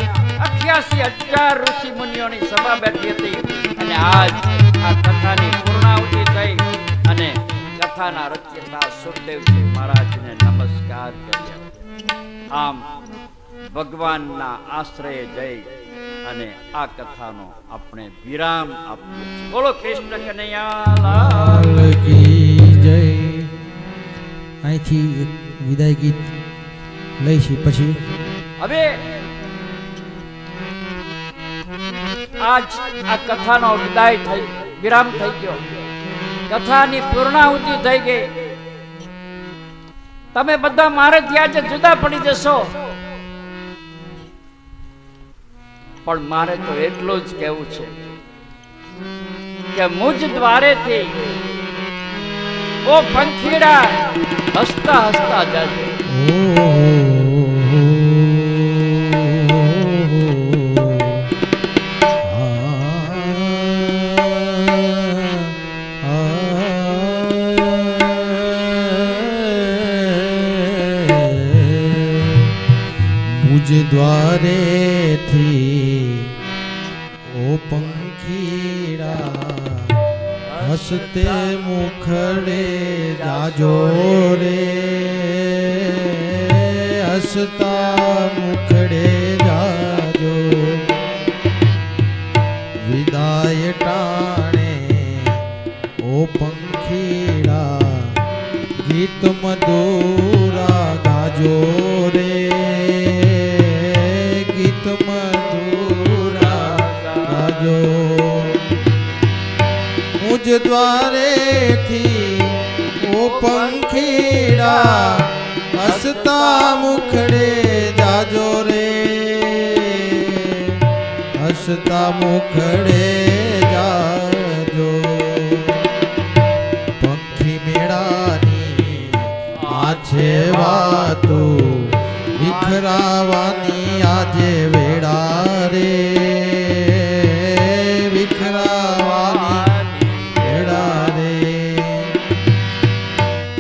88,000 ઋષિ મુનિઓની સભા બેઠી હતી અને આજ આ કથાની પૂર્ણાહુતિ થઈ અને કથાના રચયિતા સુખદેવજી મહારાજને નમસ્કાર કર્યા. આમ ભગવાનના આશ્રય જઈ અને આ કથાનો આપણે વિરામ આપીએ છીએ. બોલો કૃષ્ણ કનૈયા લાલ કી જય. અહીંથી એક વિદાય ગીત લઈશી, પછી હવે આજ આ કથાનો વિદાય થઈ વિરામ થઈ ગયો, કથાની પૂર્ણાહુતિ થઈ ગઈ. તમે બધા મારેથી આજે જુદા પડી જશો, પણ મારે તો એટલું જ કહેવું છે કે મુજ દ્વારેથી ઓ પંખીડા હસતા હસતા જાજો. મુજ દ્વારે થી ઓ પંખીડા હસતે મુખડે જાજો રે, હસતા મુખડે જાજો. વિદાય ટાણે ઓ પંખીડા ગીત મધુરા ગાજો રે, ગીત મધુરા ગાજો. મુજ દ્વારે થી ઓ પંખીડા હસતા મુખડે જાજો રે, હસતા મુખડે જાજો. પંખી મેળાની આ છે વાતો વિખરાવાની આજે વેળા રે, વિખરાવાની વેળા રે.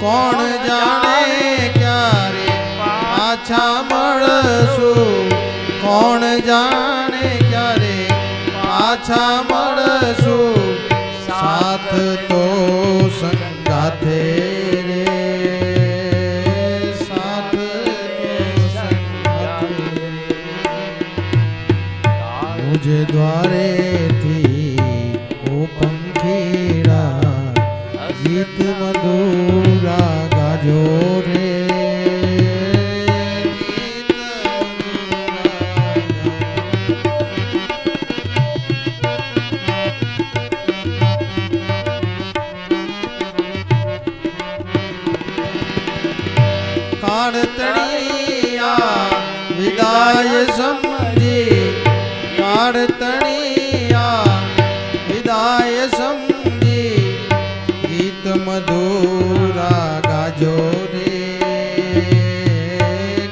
કોણ જાણે ક્યારે પાછા મળશું, કોણ જાણે ક્યારે પાછા મળશું. સાથ તો સંગાથે રે, સાથ તો સંગાથે રે. મુજ દ્વારે થી ઓ પંખીડા ગીત મધુરા ગાજો રે, ગીત મધુરા. કાળતણિયા વિદાય સમજી, કાળતણિયા વિદાય સમજી ગીત મધુરા ગાજો રે,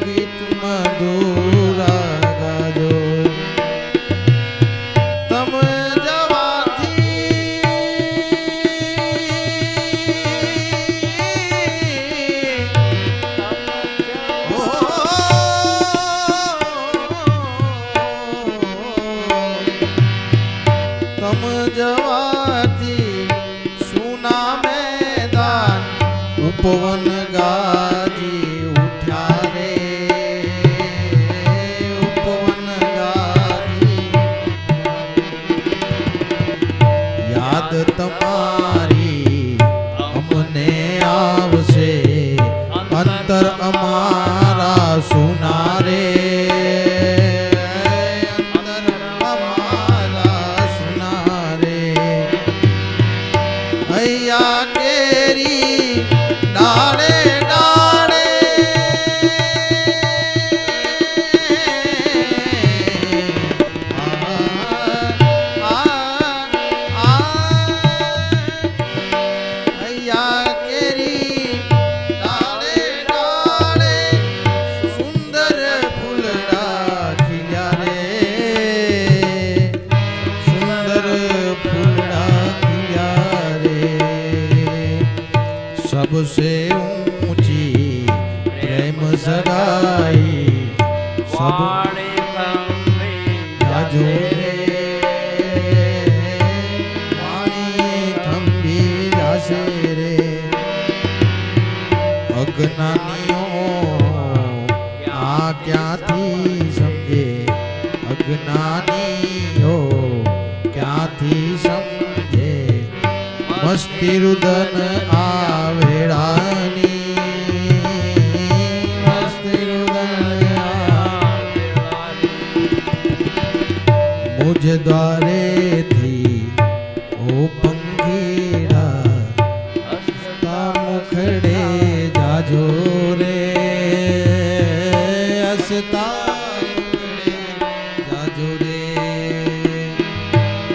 ગીત મધુરા ગાજો. તમ જવાથી તમ જવાથી સુના મેદાન ઉપવન ગાજી ઉઠ્યા રે, ઉપવન ગાજી. યાદ તમારી અમને આવશે, અંતર અમારા સુના રે, અંતર અમારા સુના રે. હૈયા કેરી ડાળે ડાળે હૈયા કેરી ડાળે ડાળે સુંદર ફૂલડા ખીલ્યા રે, સુંદર ફૂલડા ખીલ્યા રે. सबसे ऊंची प्रेम सगाई सब जाजो रे, पानी थंबी जासे रे. अज्ञानियों आ क्यांथी समझे, अज्ञानियों क्यांथी समझे. मस्ती रुदन आवेड़ानी, मस्ती रुदन आवेड़ानी. मुझ નિજ દ્વારેથી ઓ પંખીડા હસતા મુખડે જાજો રે હસતા મુખડે જાજો રે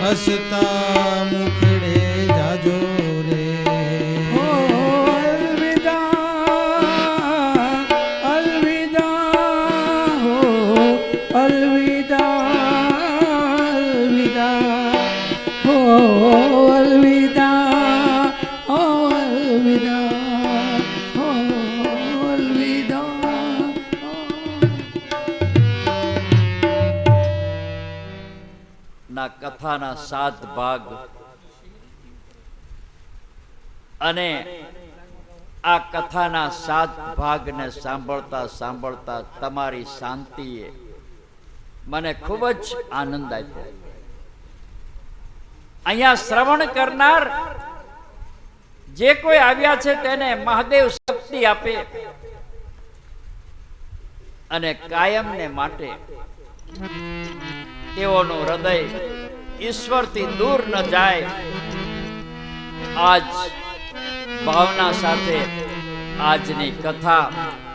હસતા મુખડે જાજો રે ઓ અલવિદા અલવિદા હો અલવિદા અલવિદા હો અલવિદા હો અલવિદા હો અલવિદા ના કથાના 7 ભાગ અને આ કથાના 7 ભાગને સાંભળતા સાંભળતા તમારી શાંતિએ મને ખૂબ જ આનંદ આપ્યો. અહીંયા શ્રવણ કરનાર જે કોઈ આવ્યા છે તેને મહાદેવ શક્તિ આપે અને કાયમને માટે તેઓનું હૃદય ઈશ્વરથી દૂર ન જાય. આજ ભાવના સાથે આજની કથા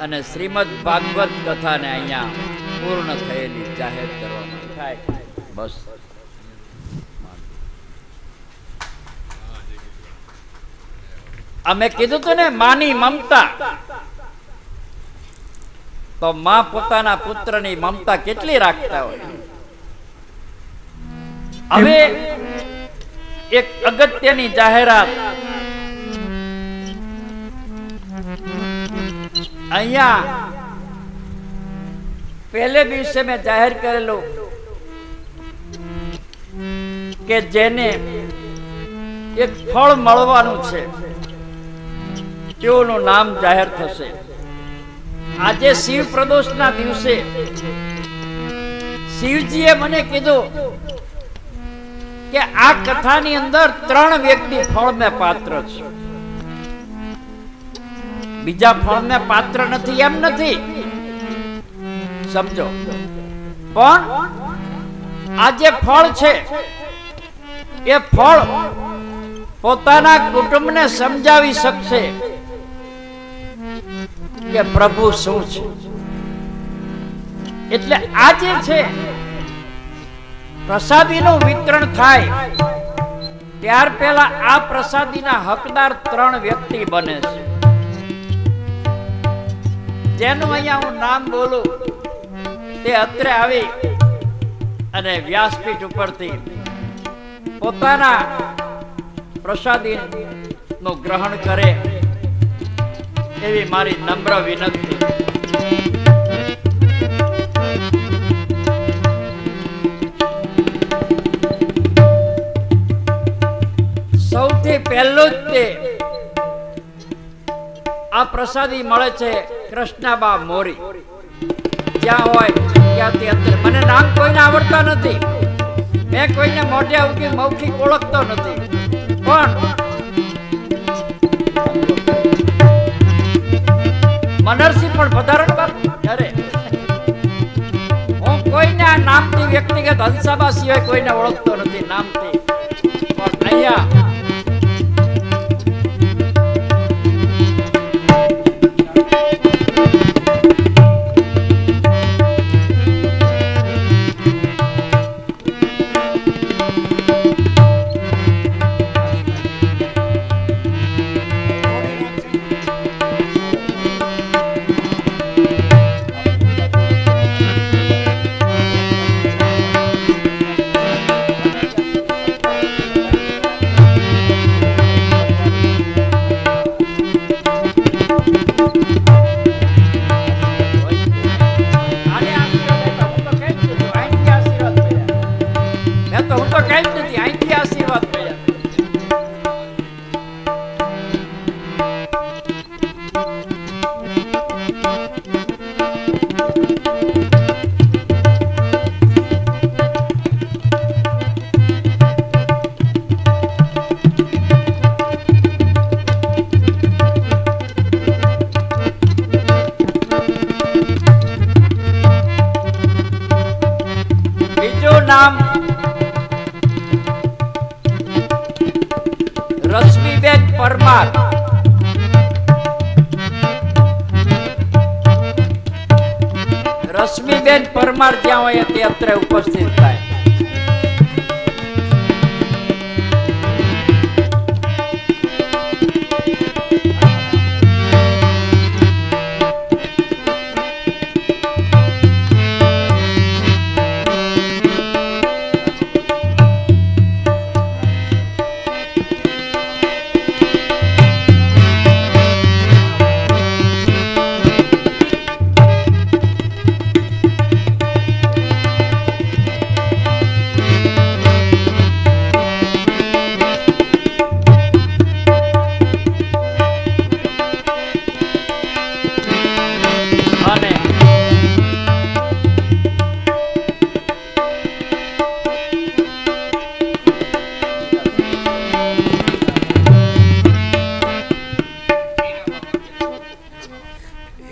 અને શ્રીમદ ભાગવત કથાને અહીંયા પૂર્ણ થયેલી જાહેર કરવામાં થાય. બસ અમે કીધું તું ને માની મમતા, તો માં પોતાના પુત્રની મમતા કેટલી રાખતા હોય. હવે એક અગત્યની જાહેરાત અહીંયા પહેલે દિવસે મેં જાહેર કરેલું કે જેને એક ફળ મળવાનું છે તેઓનું નામ જાહેર થશે. આજે શિવ પ્રદોષના દિવસે શિવજીએ મને કીધું કે આ કથાની અંદર 3 વ્યક્તિ ફળને પાત્ર છે, બીજા ફળને પાત્ર નથી એમ નથી, સમજો. પણ આ જે ફળ છે એ ફળ પોતાના કુટુંબને સમજાવી શકશે કે પ્રભુ શું છે. એટલે આ જે છે પ્રસાદીનું વિતરણ થાય ત્યાર પહેલા આ પ્રસાદીના હકદાર 3 વ્યક્તિ બને છે, જેનું અહીંયા હું નામ બોલું તે અત્રે આવી અને વ્યાસપીઠ ઉપરથી પોતાના પ્રસાદીનું ગ્રહણ કરે એવી મારી નમ્ર વિનંતી. સૌથી પહેલું જ તે આ પ્રસાદી મળે છે કૃષ્ણાબા મોરી. જ્યાં હોય ત્યાંથી અત્યારે મને નામ કોઈને આવડતા નથી, મેં કોઈને મોઢે ઉગી મૌખિક ઓળખતો નથી, પણ મનરસિંહ પણ પધારણ અરે હું કોઈને આ નામથી વ્યક્તિગત હંસાબા સિવાય કોઈને ઓળખતો નથી નામથી, પણ અહીંયા નામ પરમાર રશ્મિબેન પરમાર જ્યાં હોય તે અત્રે ઉપસ્થિત થાય. અને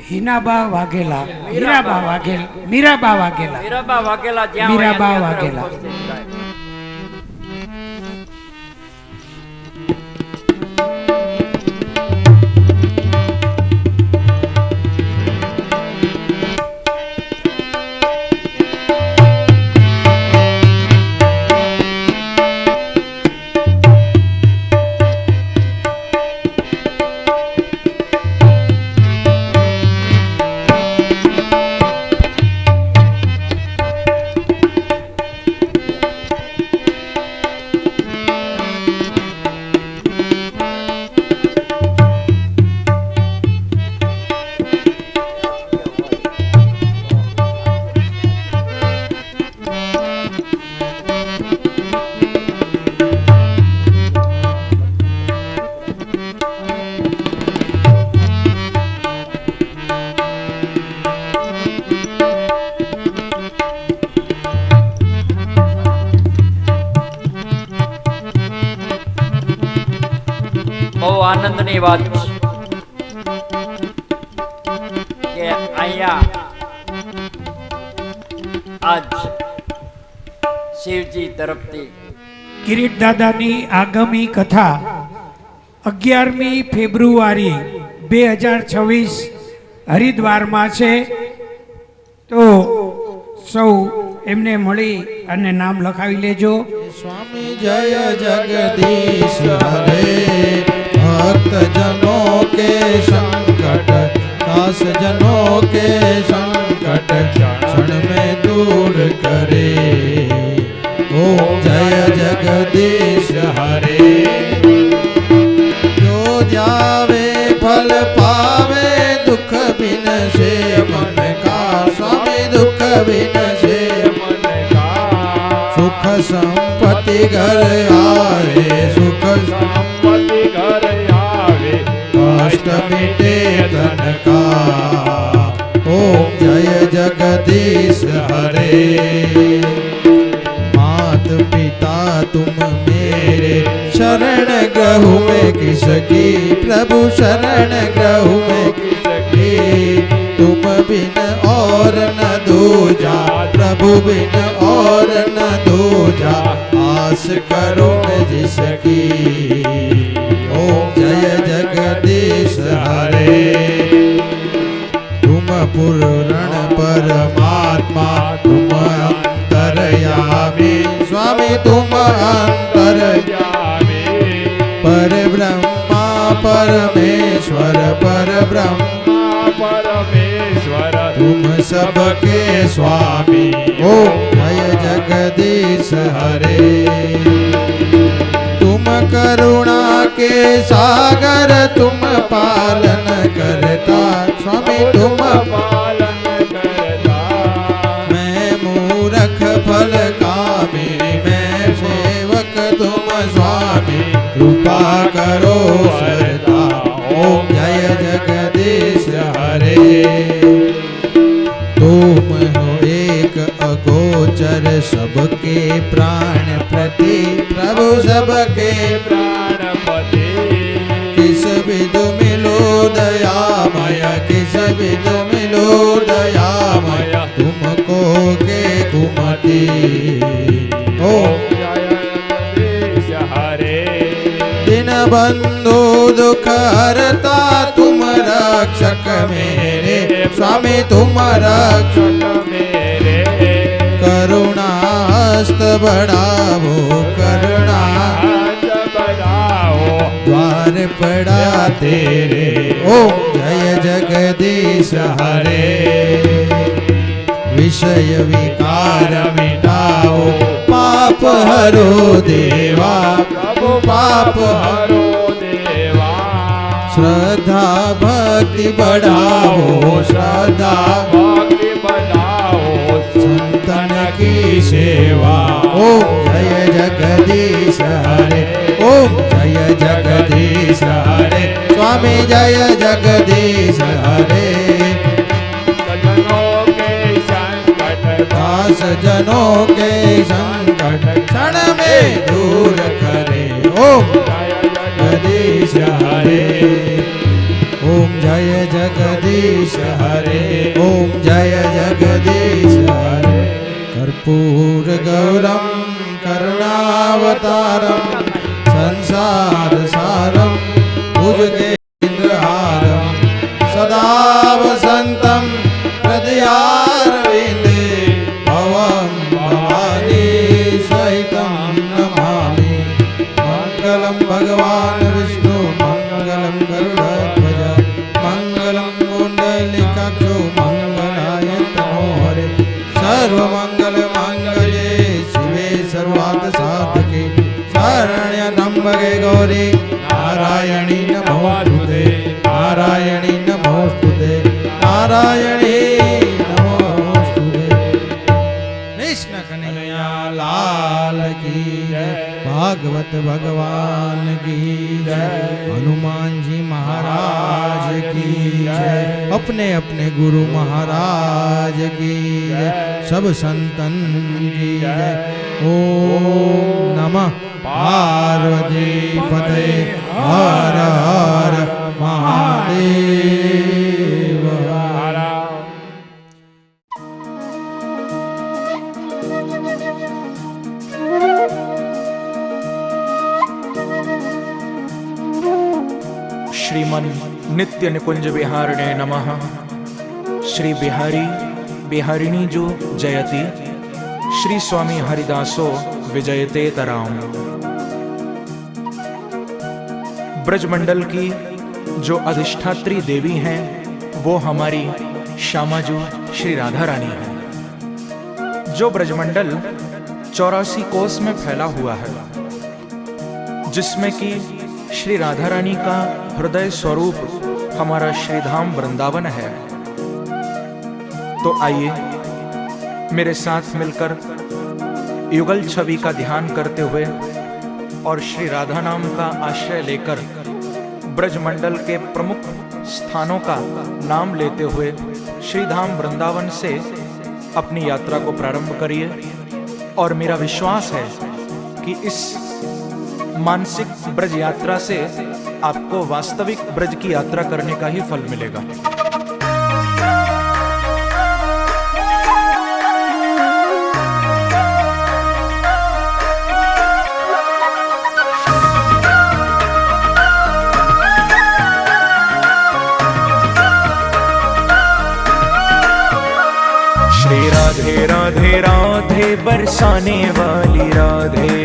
હિનાબા વાઘેલા, મીરાબા વાઘેલા, મીરાબા વાઘેલા. મીરાબા વાઘેલા જ્યાં હોય મીરાબા ત્યાં અત્રે વાઘેલા. ઉપસ્થિત થાય. બહુ આનંદની વાત છે કે અહીંયા આજ શિવજી તરફથી કિરીટ દાદાની આગામી કથા 11મી ફેબ્રુઆરી 2026 હરિદ્વારમાં છે. તો સૌ એમને મળી અને નામ લખાવી લેજો. स्वामी जय जगदीश हरे भक्त जनों के संकट दास जनों के संकट क्षण में दूर करे ओम जय जगदीश हरे जो जावे फल पावे दुख बिन से मन का स्वामी दुख बिन से मन का सुख संपत्ति घर आवे सुख संपत्ति घर आवे कष्ट मिटे धन का ओम जय जगदीश हरे मात पिता तुम मेरे शरण ग्रहु में किसकी प्रभु शरण ग्रहु में किसकी तुम बिन और न दूजा प्रभु बिन और न दूजा आस करो मैं जिसकी ओम जय जगदीश हरे तुम पूर्ण परमात्मा तुम अंतर्यामी स्वामी तुम अंतर्यामी पर ब्रह्मा परमेश्वर पर ब्रह्मा परमेश्वर तुम सबके स्वामी ओम जय जगदीश हरे तुम करुणा के सागर तुम पालन करता स्वामी तुम पालन करता मैं मूर्ख फल कामी मैं सेवक तुम स्वामी कृपा करो सदा ओम जय जगदीश हरे तुम हो एक अगोचर सबके प्राण प्रति प्रभु सबके प्राणपति किस विध मिलो दयामय किस विध मिलो दयामय तुमको के कुमति ओम जय जगदीश हरे दिन बंधु दुख हरता तुम रक्षक मेरे स्वामी तुम रक्षक मेरे करुणा हस्त बढ़ावो करुणा हाथ बढ़ाओ द्वार पड़ा तेरे ओम जय जगदीश हरे विषय विकार मिटाओ पाप हरो देवा प्रभु पाप हरो देवा श्रद्धा भक्ति बढ़ाओ श्रद्धा भक्ति बढ़ाओ संतन की सेवा ओम जय जगदीश हरे ओम जय जगदीश हरे स्वामी जय जगदीश हरे सजनों के संकट दास जनों के संकट क्षण में दूर करे ओम जगदीश हरे ओम जय जगदीश हरे ओम जय जगदीश हरे कर्पूर गौरम करुणावतारम संसार सारम भुजगेन्द्रहारम सदा वसंतम हृदयारविंदे भवं भवानी सहितं नमामि मंगलम भगवान विष्णु मंगलम गरुड़ध्वज मंगलम कुंडलिकाक्षो मंगलाय तनोहरे सर्वमंगल मांगल्ये शिवे सर्वार्थ साधके शरण्य त्र्यंबके गौरी नारायणी नमोस्तुते नारायणी नमोस्तुते नारायणी नमोस्तुते कृष्ण कन्हैया लाल की जय भागवत भगवान की जय हनुमान जी महाराज की जय अपने अपने गुरु महाराज की जय सब संतन की जय ओम नमः पार्वती पते हर हर महादेव श्रीमन नित्य निकुंज विहारिणे नमः। श्री बिहारी बिहारिणी जो जयति श्री स्वामी हरिदासो विजयते तराम। ब्रजमंडल की जो अधिष्ठात्री देवी हैं वो हमारी श्यामाजू श्री राधा रानी है। जो ब्रजमंडल 84 कोस में फैला हुआ है, जिसमें कि श्री राधा रानी का हृदय स्वरूप हमारा श्रीधाम वृंदावन है। तो आइए मेरे साथ मिलकर युगल छवि का ध्यान करते हुए और श्री राधा नाम का आश्रय लेकर ब्रजमंडल के प्रमुख स्थानों का नाम लेते हुए श्रीधाम वृंदावन से अपनी यात्रा को प्रारंभ करिए। और मेरा विश्वास है कि इस मानसिक ब्रज यात्रा से आपको वास्तविक ब्रज की यात्रा करने का ही फल मिलेगा। श्री राधे राधे राधे बरसाने वाली राधे,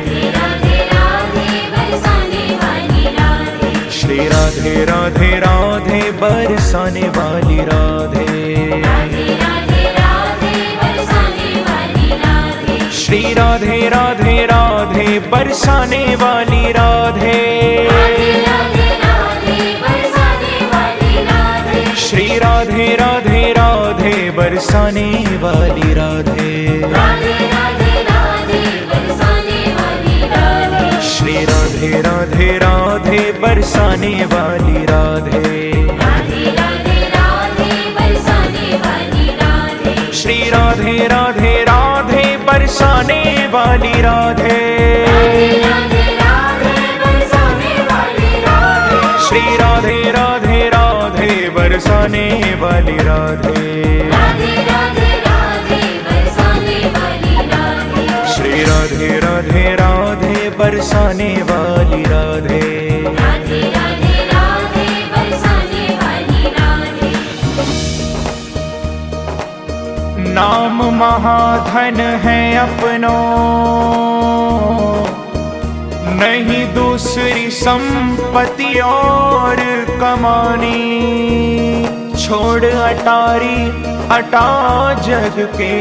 श्री राधे राधे राधे बरसाने वाली राधे, श्री राधे राधे राधे बरसाने वाली राधे, श्री राधे राधे राधे बरसाने वाली राधे, श्री राधे राधे राधे बरसाने वाली राधे, श्री राधे राधे राधे बरसाने वाली राधे, श्री राधे राधे राधे बरसाने वाली राधे, श्री राधे राधे राधे बरसाने वाली राधे। राधे राधे राधे बरसाने वाली राधे। नाम महाधन है अपनो, नहीं दूसरी संपत्ति और कमानी। छोड़ अटारी अटा जग के,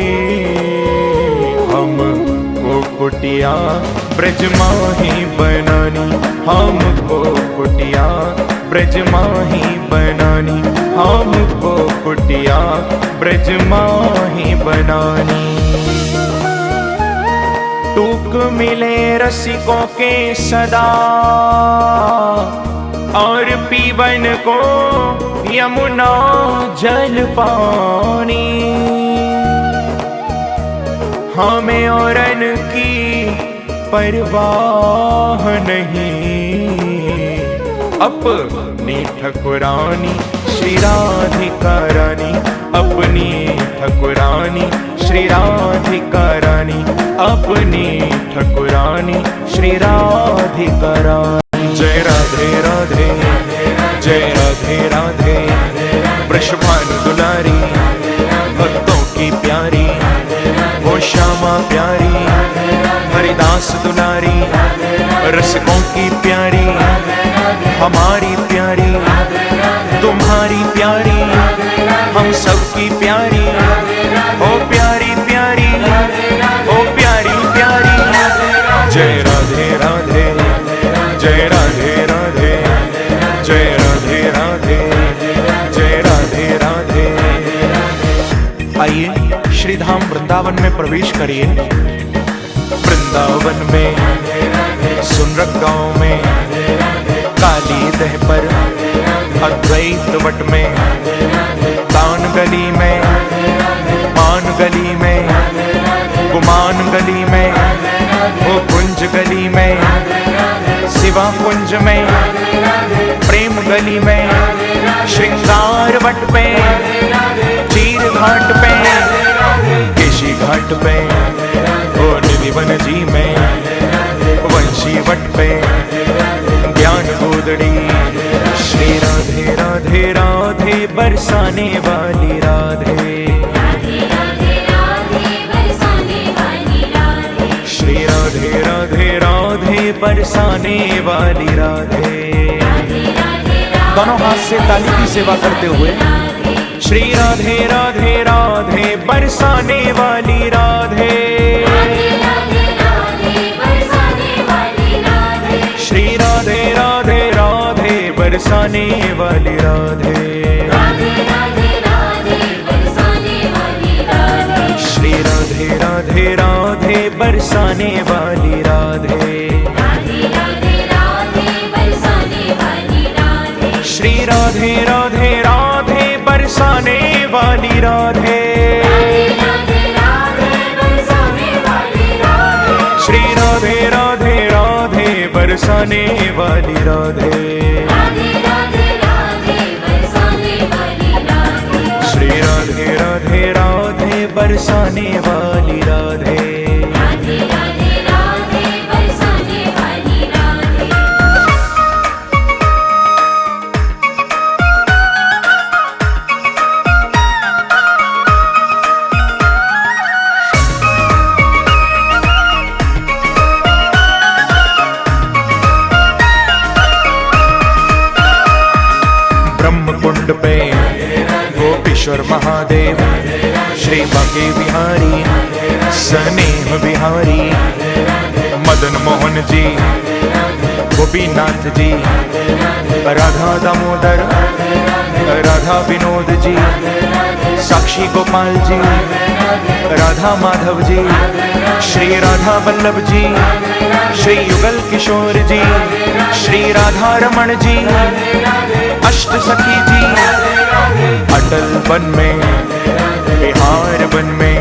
हमको कुटिया ब्रज माही बनानी। हमको कुटिया ब्रज माही बनानी। हमको कुटिया ब्रज माही बनानी। टूक मिले रसिकों के सदा, और पीवन को यमुना जल पानी। हमें औरन की परवाह नहीं, अपनी ठकुरानी श्री राधिका रानी। अपनी ठकुरानी श्री राधिका रानी। अपनी ठकुरानी श्री राधिका रानी। जय राधे राधे, जय राधे राधे। वृषभानु दुलारी, भक्तों की प्यारी, वो श्यामा प्यारी। हरिदास दुलारी, रसिकों की प्यारी, हमारी प्यारी, तुम्हारी प्यारी, हम सबकी प्यारी। ओ प्यारी प्यारी, ओ प्यारी प्यारी। जय राधे राधे, जय राधे राधे, जय राधे राधे, जय राधे राधे। आइए श्री धाम वृंदावन में प्रवेश करिए। वृंदावन में सुनरक गांव में, काली दह पर अद्वैत वट में, तान गली में, मान गली में, गुमान गली में, वो कुंज गली में, शिवा कुंज में, प्रेम गली में, श्रृंगार वट पे, चीर घाट पे, केशी घाट पे, वो निधिवन जी में, वंशी वट पे, ज्ञान गोदड़ी। श्री राधे राधे राधे बरसाने वाली राधे। राधे राधे राधे बरसाने वाली राधे। श्री राधे राधे राधे बरसाने वाली राधे। राधे राधे राधे दोनों हाथ से ताली की सेवा करते हुए श्री राधे राधे राधे बरसाने वाली राधे। राधे राधे राधे बरसाने वाली राधे। श्री राधे राधे राधे बरसाने वाली राधे। राधे राधे राधे बरसाने वाली राधे। श्री राधे राधे राधे बरसाने वाली राधे। राधे राधे राधे बरसाने वाली राधे। श्री राधे राधे राधे बरसाने वाली राधे। राधे राधे बरसाने वाली राधे। श्री राधे राधे राधे बरसाने वाली राधे। राधे राधे राधे बरसाने वाली राधे। श्री राधे राधे राधे बरसाने वाली राधे। राधे राधे राधे बरसाने वाली राधे। ब्रह्मकुंड पे गोपीश्वर महादेव, श्री बांके बिहारी, स्नेह बिहारी, मदन मोहन जी, गोपीनाथ जी, राधा दामोदर, राधा विनोद जी, साक्षी गोपाल जी, राधा माधव जी, श्री राधा वल्लभ जी, श्री युगल किशोर जी, श्री राधा रमण जी, अष्ट सखी जी, अटल वन में, बिहार वन में,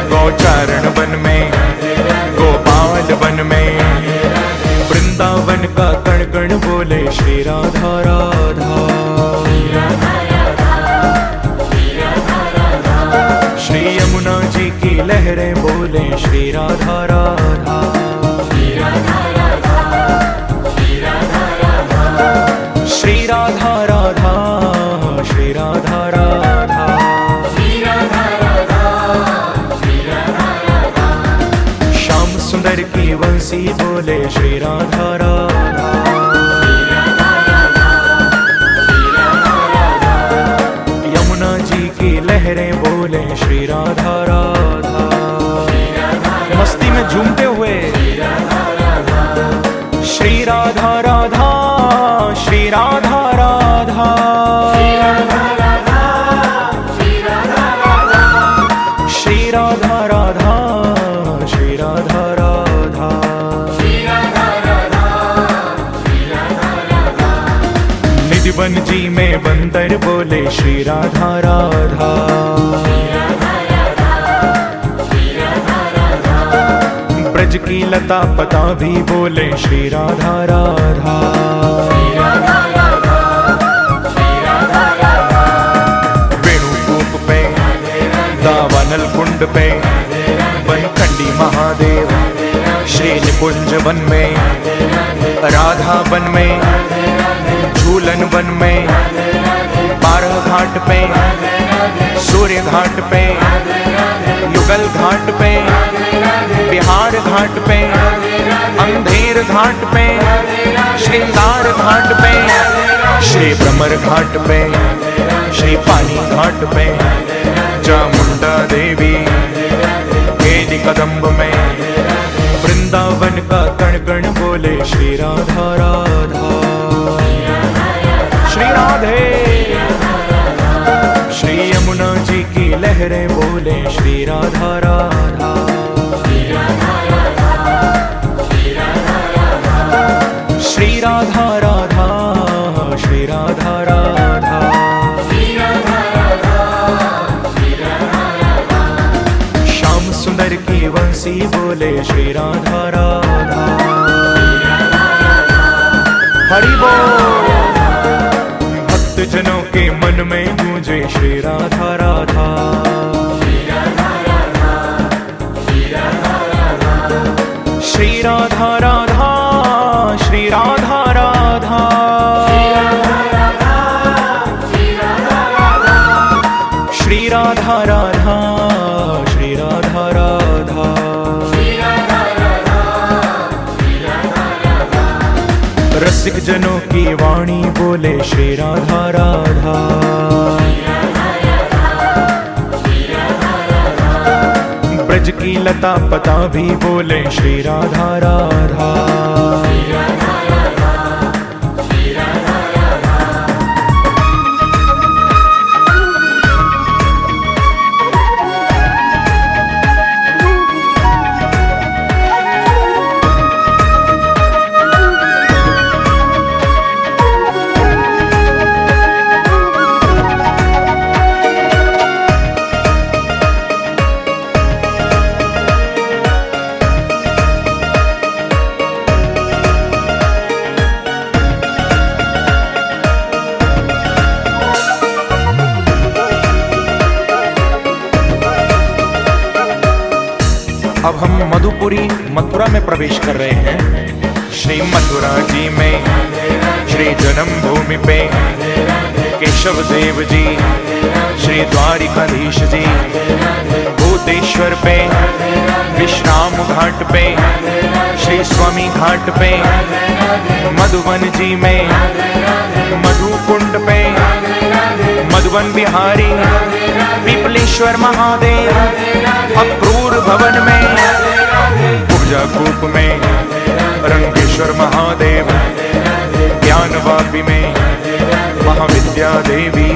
गौचारण वन में, गोपाल वन में, वृंदावन का कण कण बोले श्री राधा राधा। श्री यमुना जी की लहरें बोले श्री राधा राधा। सुंदर की वंशी बोले श्री राधा राधा। यमुना जी की लहरें बोले श्री राधा राधा। मस्ती में झूमते हुए श्री राधा राधा, श्री राधा राधा, श्री राधा राधा, श्री राधा राधा, श्री राधा राधा, श्री राधा राधा, श्री राधा राधा, श्री राधा राधा। निधिवन जी में बंदर बोले श्री राधा राधा। ब्रज की लता पता भी बोले श्री राधा राधा। वेणुकूप पे, दावानल कुंड पे, बनखंडी महादेव, श्री निकुंज वन में, राधा वन में, झूलन वन में, बारह घाट पे, सूर्य घाट पे, युगल घाट पे, बिहार घाट पे, अंधेर घाट पे, श्रृंगार घाट पे, श्री भ्रमर घाट पे, श्री पानी घाट पे, चामुंडा देवी केदी कदम्ब में, वृंदावन का कण कण बोले श्री राधा राधा। श्री राधे, श्री यमुना जी की लहरें बोले श्री राधा राधा। श्री राधा राधा, श्री राधा राधा, श्री राधा राधा, श्री राधा राधा। श्याम सुंदर की वंशी बोले श्री राधा राधा। हरि बोल। भक्त जनों के मन में गूंजे श्री राधा राधा। श्री राधा राधा, श्री राधा राधा, श्री राधा राधा, श्री राधा राधा, श्री राधा राधा, श्री राधा राधा, श्री राधा राधा, श्री राधा राधा। रसिक जनों की वाणी बोले श्री राधा राधा। ब्रज की लता पता भी बोले श्री राधा राधा। अब हम मधुपुरी मथुरा में प्रवेश कर रहे हैं। श्री मथुरा जी में, श्री जन्मभूमि पे केशव देव जी, श्री द्वारिकाधीश जी, भूतेश्वर पे, विश्राम घाट पे, श्री स्वामी घाट पे, मधुवन जी में, मधुकुंड पे, मधुवन बिहारी, पीपलेश्वर महादेव, अक्रूर भवन में, पूजा कूप में, रंगेश्वर महादेव, ज्ञानवापी में, महाविद्या देवी।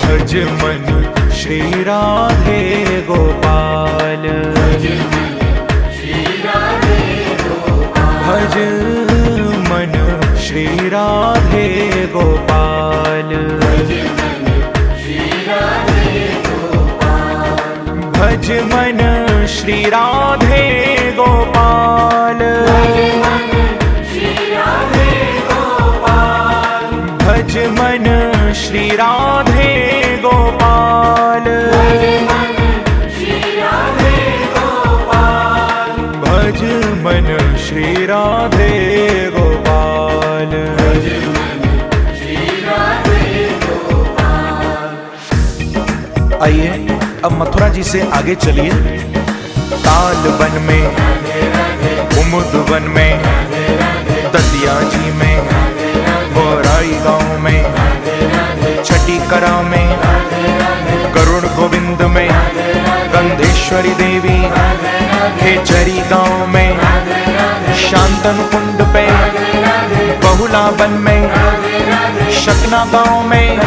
भज मन श्री राधे गोपाल, भज मन श्री राधे गोपाल, भज मन श्री राधे गोपाल, भज मन श्री राधे गोपाल, भज मन श्री राधे गोपाल। आइए अब मथुरा जी से आगे चलिए। ताल वन में, कुमुद वन में, दतियाजी में, बोराई गांव में, छठी करा में, करुण गोविंद में, गंधेश्वरी देवी, खेचरी गांव में, शांतन कुंड पे, बहुला वन में, शकना गांव में,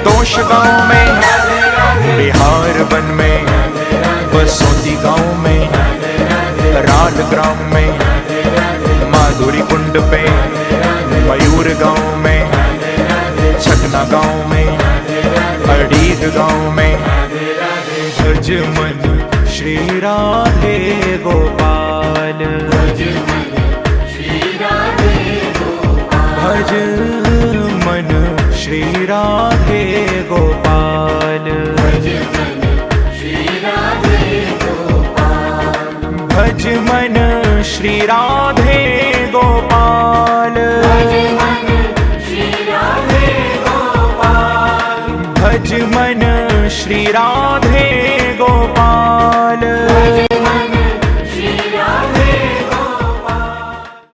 दोष गांव में, बिहार वन में, बसोती गांव में, राल ग्राम में, माधुरी कुंड पे, मयूर गांव में, छकना गांव में, अड़ीग गांव में, भज मन श्री राधे गोपाल, भज मन श्री राधे गोपाल, भज मन श्री राधे गोपाल, भज मन श्री राधे गोपाल।